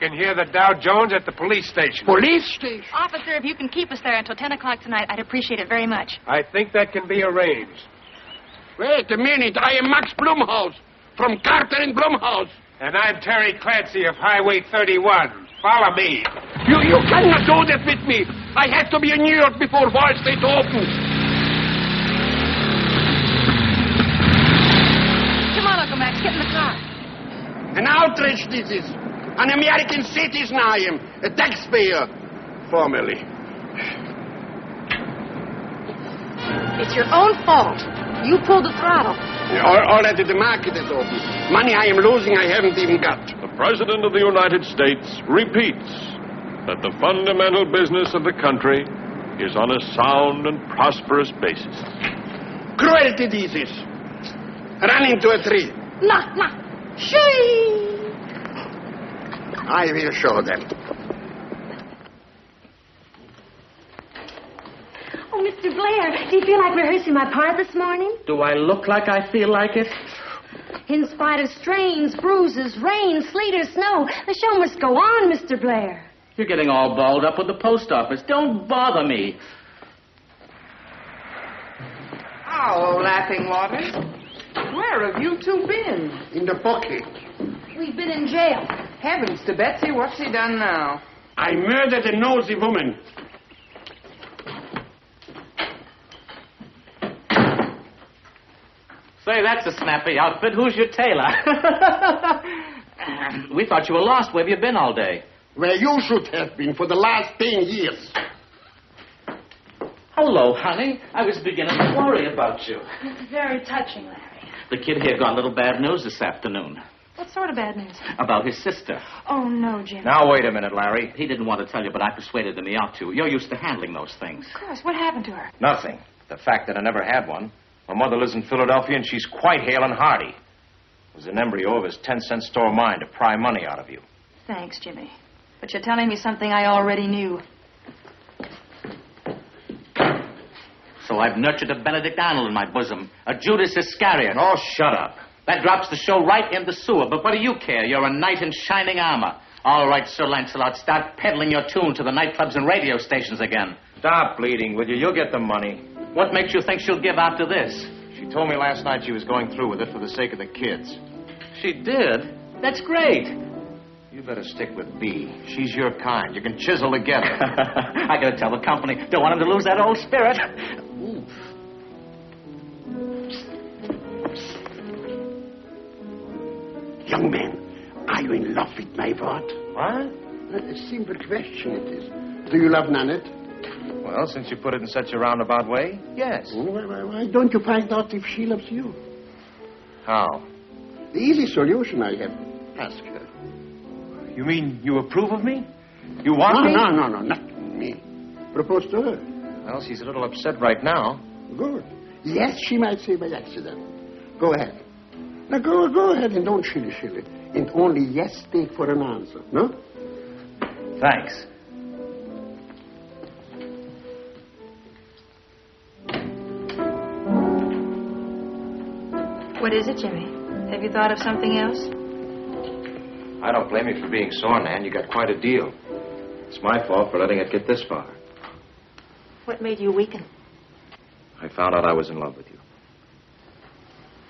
Speaker 19: You can hear the Dow Jones at the police station.
Speaker 2: Police station?
Speaker 3: Officer, if you can keep us there until 10 o'clock tonight, I'd appreciate it very much.
Speaker 19: I think that can be arranged.
Speaker 2: Wait a minute. I am Max Blumhaus from Carter and Blumhaus.
Speaker 19: And I'm Terry Clancy of Highway 31. Follow me.
Speaker 2: You cannot do that with me. I have to be in New York before Wall Street opens.
Speaker 3: Come on, Uncle Max, get in the car.
Speaker 2: An outrage this is. An American citizen I am. A taxpayer. Formerly.
Speaker 16: It's your own fault. You pulled the throttle.
Speaker 2: Already the market is open. Money I am losing I haven't even got.
Speaker 13: The President of the United States repeats that the fundamental business of the country is on a sound and prosperous basis.
Speaker 2: Cruelty this is. Run into a tree.
Speaker 16: Nah. Shoo!
Speaker 2: I will show them.
Speaker 16: Oh, Mr. Blair, do you feel like rehearsing my part this morning?
Speaker 1: Do I look like I feel like it?
Speaker 16: In spite of strains, bruises, rain, sleet, or snow, the show must go on, Mr. Blair.
Speaker 1: You're getting all balled up with the post office. Don't bother me.
Speaker 12: Oh, Laughing Waters. Where have you two been?
Speaker 2: In the pocket.
Speaker 16: We've been in jail.
Speaker 12: Heavens to Betsy, what's he done now?
Speaker 2: I murdered a nosy woman.
Speaker 1: Say, that's a snappy outfit. Who's your tailor? We thought you were lost. Where have you been all day?
Speaker 2: Where you should have been for the last 10 years.
Speaker 1: Hello, honey. I was beginning to worry about you.
Speaker 3: It's very touching, Larry.
Speaker 1: The kid here got a little bad news this afternoon.
Speaker 3: What sort of bad news?
Speaker 1: About his sister.
Speaker 3: Oh, no, Jimmy.
Speaker 10: Now, wait a minute, Larry.
Speaker 1: He didn't want to tell you, but I persuaded him he ought to. You're used to handling those things.
Speaker 3: Of course. What happened to her?
Speaker 10: Nothing. The fact that I never had one. My mother lives in Philadelphia, and she's quite hale and hearty. It was an embryo of his 10-cent store mine to pry money out of you.
Speaker 3: Thanks, Jimmy. But you're telling me something I already knew.
Speaker 1: So I've nurtured a Benedict Arnold in my bosom, a Judas Iscariot.
Speaker 10: Oh, shut up.
Speaker 1: That drops the show right in the sewer. But what do you care? You're a knight in shining armor. All right, Sir Lancelot, start peddling your tune to the nightclubs and radio stations again.
Speaker 10: Stop bleeding, will you? You'll get the money.
Speaker 1: What makes you think she'll give after this?
Speaker 10: She told me last night she was going through with it for the sake of the kids.
Speaker 1: She did? That's great.
Speaker 10: You better stick with B. She's your kind. You can chisel together.
Speaker 1: I gotta tell the company. Don't want him to lose that old spirit. Oof.
Speaker 2: Young man, are you in love with my ward?
Speaker 10: What?
Speaker 2: A simple question it is. Do you love Nanette?
Speaker 10: Well, since you put it in such a roundabout way, yes.
Speaker 2: Why don't you find out if she loves you?
Speaker 10: How?
Speaker 2: The easy solution I have. Ask her.
Speaker 10: You mean you approve of me? You want me?
Speaker 2: No, not me. Propose to her.
Speaker 10: Well, she's a little upset right now.
Speaker 2: Good. Yes, she might say by accident. Go ahead. Now, go ahead and don't shilly-shilly. And only yes take for an answer, no?
Speaker 10: Thanks.
Speaker 3: What is it, Jimmy? Have you thought of something else?
Speaker 10: I don't blame you for being sore, Nan. You got quite a deal. It's my fault for letting it get this far.
Speaker 3: What made you weaken?
Speaker 10: I found out I was in love with you.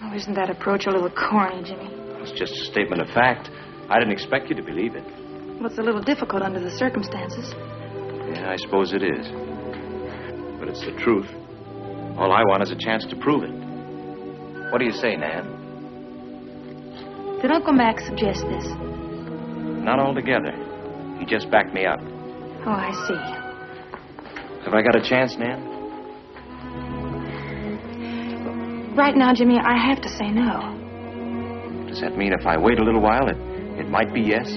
Speaker 3: Oh, isn't that approach a little corny, Jimmy?
Speaker 10: It's just a statement of fact. I didn't expect you to believe it.
Speaker 3: Well, it's a little difficult under the circumstances.
Speaker 10: Yeah, I suppose it is. But it's the truth. All I want is a chance to prove it. What do you say, Nan?
Speaker 3: Did Uncle Max suggest this?
Speaker 10: Not altogether. He just backed me up.
Speaker 3: Oh, I see.
Speaker 10: Have I got a chance, Nan?
Speaker 3: Right now, Jimmy, I have to say no.
Speaker 10: Does that mean if I wait a little while, it might be yes?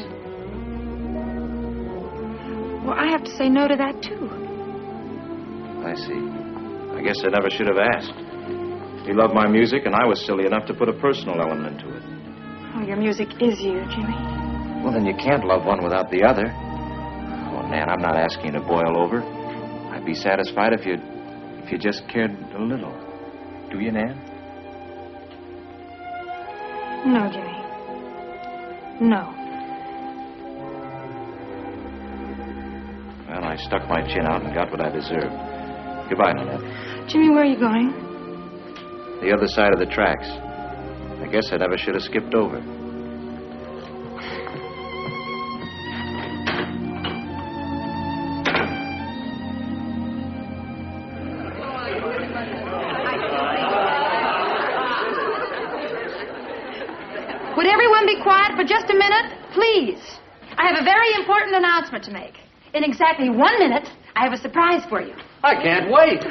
Speaker 3: Well, I have to say no to that, too.
Speaker 10: I see. I guess I never should have asked. You love my music, and I was silly enough to put a personal element into it.
Speaker 3: Oh, your music is you, Jimmy.
Speaker 10: Well, then you can't love one without the other. Oh, Nan, I'm not asking you to boil over. I'd be satisfied if you just cared a little. Do you, Nan?
Speaker 3: No, Jimmy. No.
Speaker 10: Well, I stuck my chin out and got what I deserved. Goodbye, Nanette.
Speaker 3: Jimmy, where are you going?
Speaker 10: The other side of the tracks. I guess I never should have skipped over.
Speaker 3: Would everyone be quiet for just a minute? Please. I have a very important announcement to make. In exactly 1 minute, I have a surprise for you.
Speaker 14: I can't wait.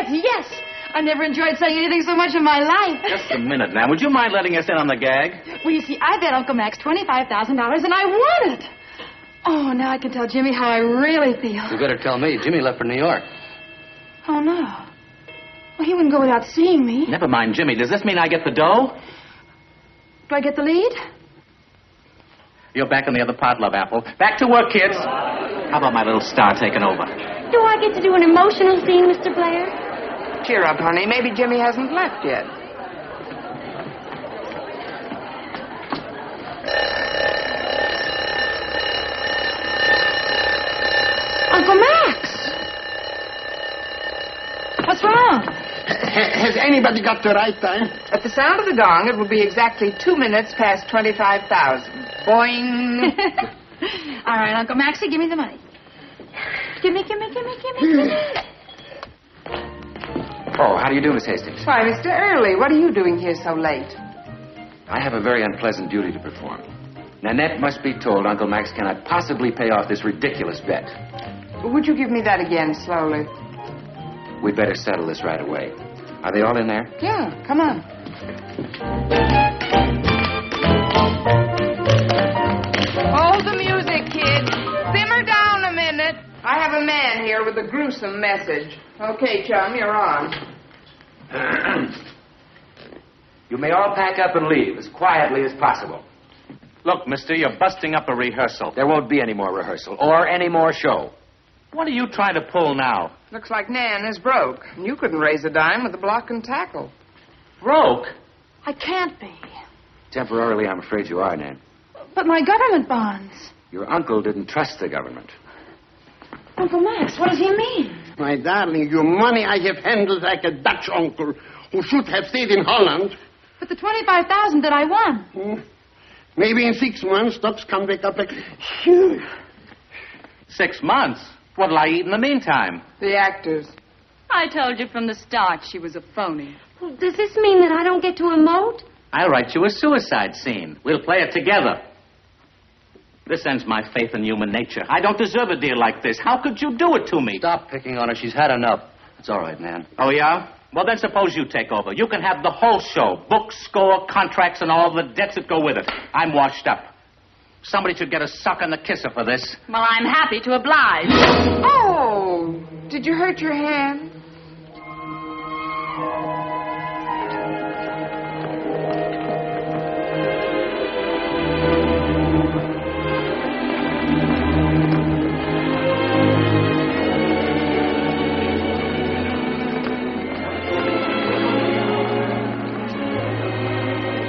Speaker 3: Yes. I never enjoyed saying anything so much in my life.
Speaker 1: Just a minute now. Would you mind letting us in on the gag?
Speaker 3: Well, you see, I bet Uncle Max $25,000 and I won it. Oh, now I can tell Jimmy how I really feel.
Speaker 14: You better tell me. Jimmy left for New York.
Speaker 3: Oh, no. Well, he wouldn't go without seeing me.
Speaker 1: Never mind, Jimmy. Does this mean I get the dough?
Speaker 3: Do I get the lead?
Speaker 1: You're back in the other pot, Love Apple. Back to work, kids. How about my little star taking over?
Speaker 16: Do I get to do an emotional scene, Mr. Blair?
Speaker 12: Cheer up, honey. Maybe Jimmy hasn't left yet.
Speaker 3: Uncle Max! What's wrong?
Speaker 2: Has anybody got the right time?
Speaker 12: At the sound of the gong, it will be exactly 2 minutes past 25,000. Boing.
Speaker 3: All right, Uncle Maxie, give me the money. Give me.
Speaker 6: Oh, how do you do, Miss Hastings?
Speaker 12: Why, Mr. Early, what are you doing here so late?
Speaker 6: I have a very unpleasant duty to perform. Nanette must be told Uncle Max cannot possibly pay off this ridiculous bet.
Speaker 12: Would you give me that again, slowly?
Speaker 6: We'd better settle this right away. Are they all in there?
Speaker 12: Yeah, come on. Hold the music, kids. Simmer down a minute. I have a man here with a gruesome message. Okay, chum, you're on.
Speaker 6: You may all pack up and leave as quietly as possible.
Speaker 1: Look, mister, you're busting up a rehearsal.
Speaker 6: There won't be any more rehearsal or any more show.
Speaker 1: What are you trying to pull now?
Speaker 12: Looks like Nan is broke. You couldn't raise a dime with a block and tackle.
Speaker 1: Broke?
Speaker 3: I can't be.
Speaker 6: Temporarily, I'm afraid you are, Nan.
Speaker 3: But my government bonds.
Speaker 6: Your uncle didn't trust the government.
Speaker 3: Uncle Max, what does he mean?
Speaker 2: My darling, your money I have handled like a Dutch uncle who should have stayed in Holland.
Speaker 3: But the $25,000 that I won.
Speaker 2: Maybe in 6 months, stocks come back up.
Speaker 1: 6 months? What'll I eat in the meantime?
Speaker 12: The actors.
Speaker 18: I told you from the start she was a phony.
Speaker 16: Well, does this mean that I don't get to emote?
Speaker 1: I'll write you a suicide scene. We'll play it together. This ends my faith in human nature. I don't deserve a deal like this. How could you do it to me?
Speaker 14: Stop picking on her. She's had enough. It's all right, man.
Speaker 1: Oh, yeah? Well, then suppose you take over. You can have the whole show. Books, score, contracts, and all the debts that go with it. I'm washed up. Somebody should get a suck and a kisser for this.
Speaker 5: Well, I'm happy to oblige.
Speaker 12: Oh, did you hurt your hand?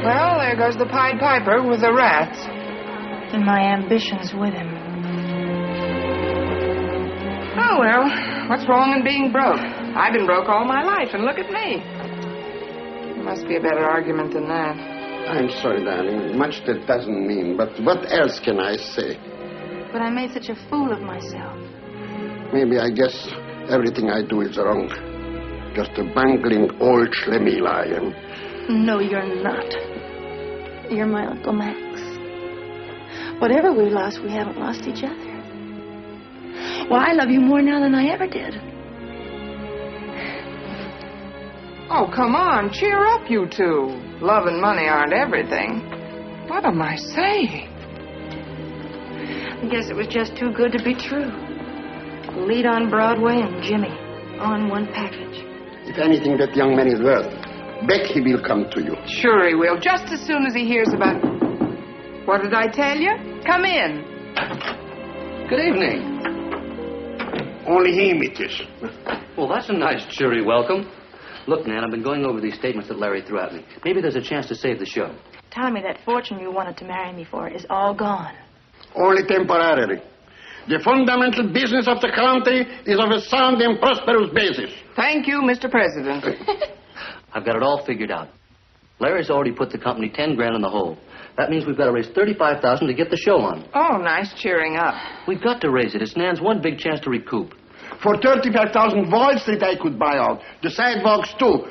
Speaker 12: Well, there goes the Pied Piper with the rats.
Speaker 3: And my ambitions with him.
Speaker 12: Oh, well, what's wrong in being broke? I've been broke all my life, and look at me. There must be a better argument than that.
Speaker 2: I'm sorry, darling. Much that doesn't mean, but what else can I say?
Speaker 3: But I made such a fool of myself.
Speaker 2: Maybe I guess everything I do is wrong. Just a bungling old schlemiel I am.
Speaker 3: No, you're not. You're my Uncle Max. Whatever we lost, we haven't lost each other. Well, I love you more now than I ever did.
Speaker 12: Oh, come on, cheer up, you two. Love and money aren't everything. What am I saying?
Speaker 3: I guess it was just too good to be true. The lead on Broadway and Jimmy, all in one package.
Speaker 2: If anything that young man is worth, back he will come to you.
Speaker 12: Sure he will, just as soon as he hears about... What did I tell you? Come in.
Speaker 14: Good evening.
Speaker 2: Only him it is.
Speaker 14: Well, that's a nice, cheery welcome. Look, Nan, I've been going over these statements that Larry threw at me. Maybe there's a chance to save the show.
Speaker 3: Tell me that fortune you wanted to marry me for is all gone.
Speaker 2: Only temporarily. The fundamental business of the county is of a sound and prosperous basis.
Speaker 12: Thank you, Mr. President.
Speaker 14: I've got it all figured out. Larry's already put the company 10 grand in the hole. That means we've got to raise $35,000 to get the show on.
Speaker 12: Oh, nice cheering up.
Speaker 14: We've got to raise it. It's Nan's one big chance to recoup.
Speaker 2: For $35,000 Wall Street I could buy out. The sidewalks, too.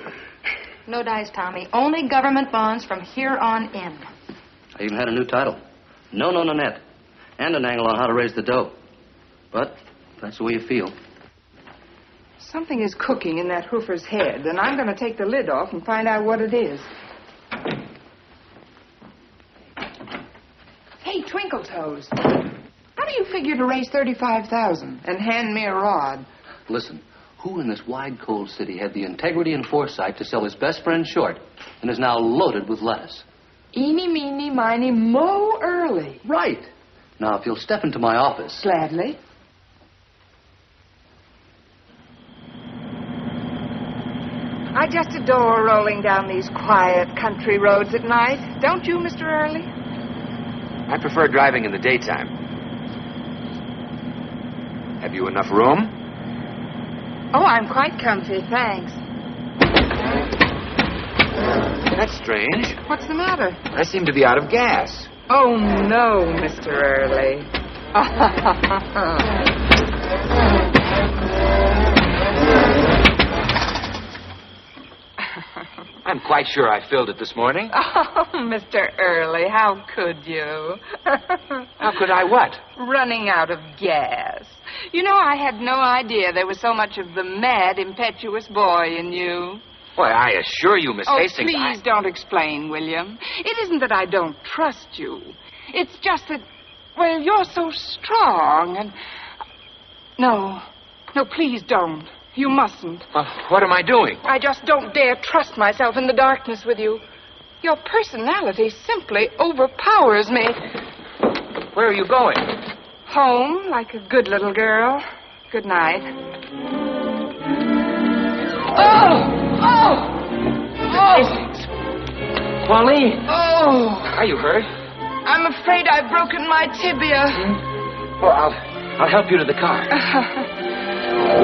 Speaker 3: No dice, Tommy. Only government bonds from here on in.
Speaker 14: I even had a new title. No, Nanette. And an angle on how to raise the dough. But that's the way you feel.
Speaker 12: Something is cooking in that hoofer's head, and I'm going to take the lid off and find out what it is. Hey, Twinkle Toes, how do you figure to raise $35,000 and hand me a rod?
Speaker 14: Listen, who in this wide, cold city had the integrity and foresight to sell his best friend short and is now loaded with lettuce?
Speaker 12: Eeny, meeny, miny, Mo Early.
Speaker 14: Right. Now, if you'll step into my office...
Speaker 12: Gladly. I just adore rolling down these quiet country roads at night. Don't you, Mr. Early?
Speaker 6: I prefer driving in the daytime. Have you enough room?
Speaker 12: Oh, I'm quite comfy, thanks.
Speaker 6: That's strange.
Speaker 12: What's the matter?
Speaker 6: I seem to be out of gas.
Speaker 12: Oh, no, Mr. Early.
Speaker 6: I'm quite sure I filled it this morning.
Speaker 12: Oh, Mr. Early, how could you?
Speaker 6: How could I what?
Speaker 12: Running out of gas. You know, I had no idea there was so much of the mad, impetuous boy in you.
Speaker 6: Why, I assure you, Miss Hastings...
Speaker 12: Oh, please don't explain, William. It isn't that I don't trust you. It's just that, well, you're so strong and... No, please don't. You mustn't.
Speaker 6: What am I doing?
Speaker 12: I just don't dare trust myself in the darkness with you. Your personality simply overpowers me.
Speaker 6: Where are you going?
Speaker 12: Home, like a good little girl. Good night. Oh!
Speaker 6: Pauline!
Speaker 12: Oh!
Speaker 6: Are you hurt?
Speaker 12: I'm afraid I've broken my tibia.
Speaker 6: Well, I'll help you to the car.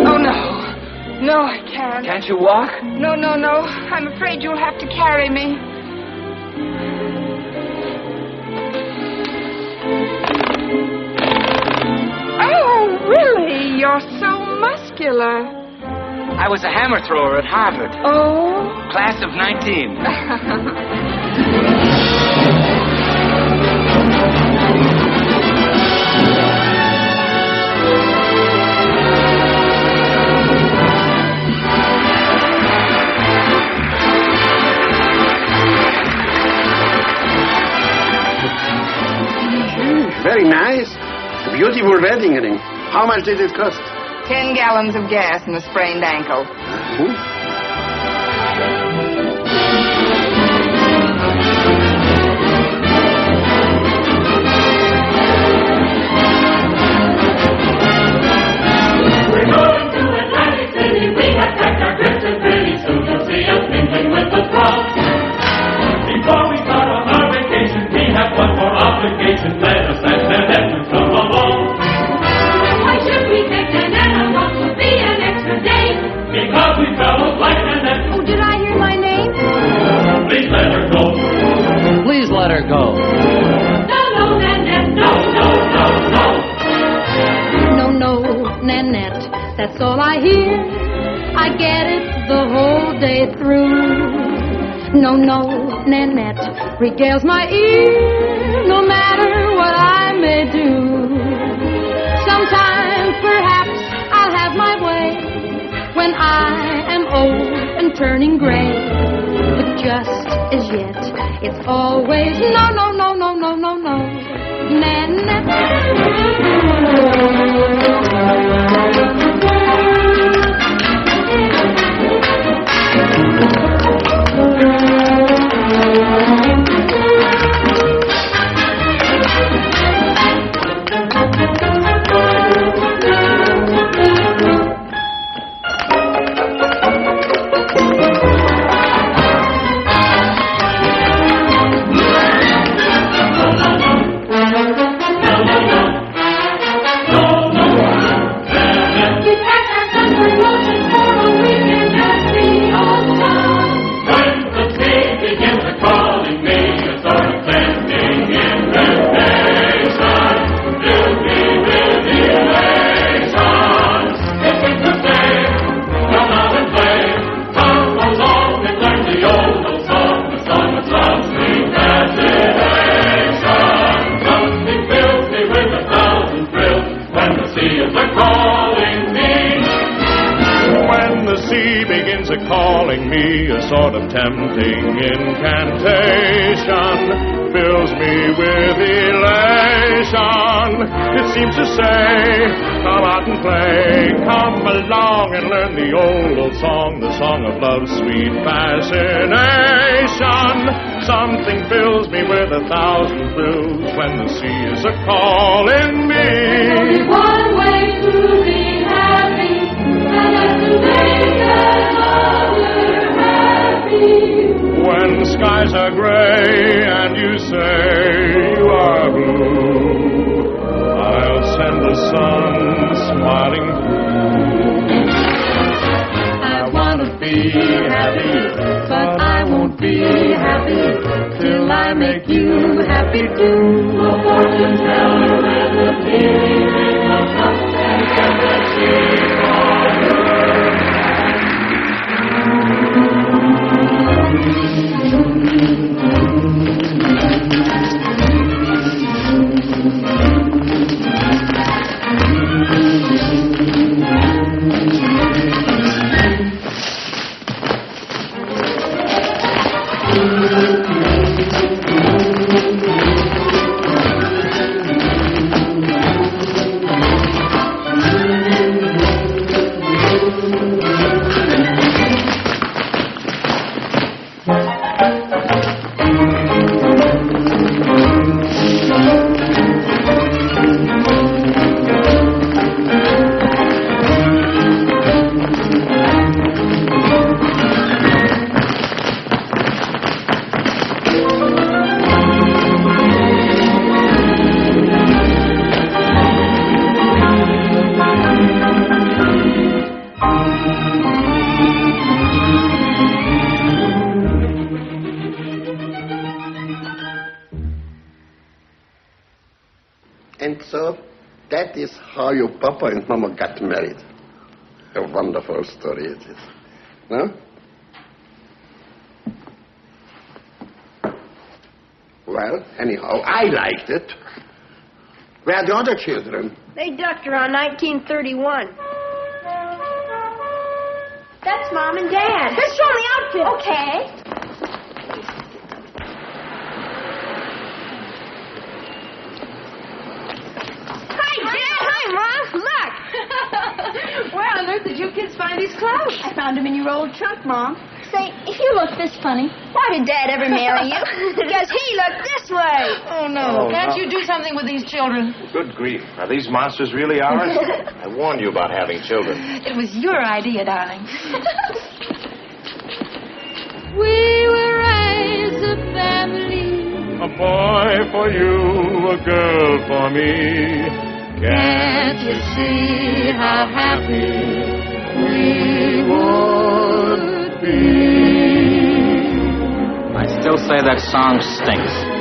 Speaker 12: Oh, no. No, I can't.
Speaker 6: Can't you walk?
Speaker 12: No. I'm afraid you'll have to carry me. Oh, really? You're so muscular.
Speaker 6: I was a hammer thrower at Harvard.
Speaker 12: Oh?
Speaker 6: Class of 19.
Speaker 2: Very nice. A beautiful wedding ring. How much did it cost?
Speaker 12: 10 gallons of gas and a sprained ankle.
Speaker 20: We're going to Atlantic City. We have packed our grips and pretty soon you'll see us mingling with the throng. Before we start on our vacation, we have one more obligation. Let us let Nanette come along. Why should we take Nanette? What will be an extra day? Because we fellows like Nanette.
Speaker 16: Oh, did I hear my name?
Speaker 20: Please let her go.
Speaker 9: Please let her go.
Speaker 20: No, no, Nanette. No, no, no, no.
Speaker 7: No, no, Nanette, that's all I hear. I get it the whole day through. No, no, Nanette regales my ear, no matter what I may do. Sometime, perhaps, I'll have my way when I am old and turning gray. But just as yet, it's always no, no, no, no, no, no, no, Nanette.
Speaker 8: Calling me, a sort of tempting incantation fills me with elation. It seems to say, come out and play, come along and learn the old song, the song of love's sweet fascination. Something fills me with 1,000 thrills when the sea is a-calling me.
Speaker 20: Only one way to be happy, and that's to make another happy.
Speaker 8: When the skies are gray and you say you are blue, I'll send the sun smiling through.
Speaker 20: I want to be happy, but I won't be happy till I make you happy too. A fortune teller and a feeling in the cup and get that shit on her.
Speaker 2: And so, that is how your Papa and Mama got married. A wonderful story it is. No? Well, anyhow, I liked it. Where are the other children?
Speaker 16: They ducked around 1931. That's Mom and Dad. Let's show the outfit.
Speaker 4: Okay.
Speaker 3: earth did you kids find these clothes?
Speaker 4: I found them in your old trunk, Mom. Say, if you look this funny, why did Dad ever marry you? Because he looked this way.
Speaker 3: Oh, no. Can't you do something with these children?
Speaker 10: Good grief. Are these monsters really ours? I warned you about having children.
Speaker 3: It was your idea, darling.
Speaker 7: We will raise a family.
Speaker 8: A boy for you, a girl for me.
Speaker 7: Can't you see how happy we would be?
Speaker 1: I still say that song stinks.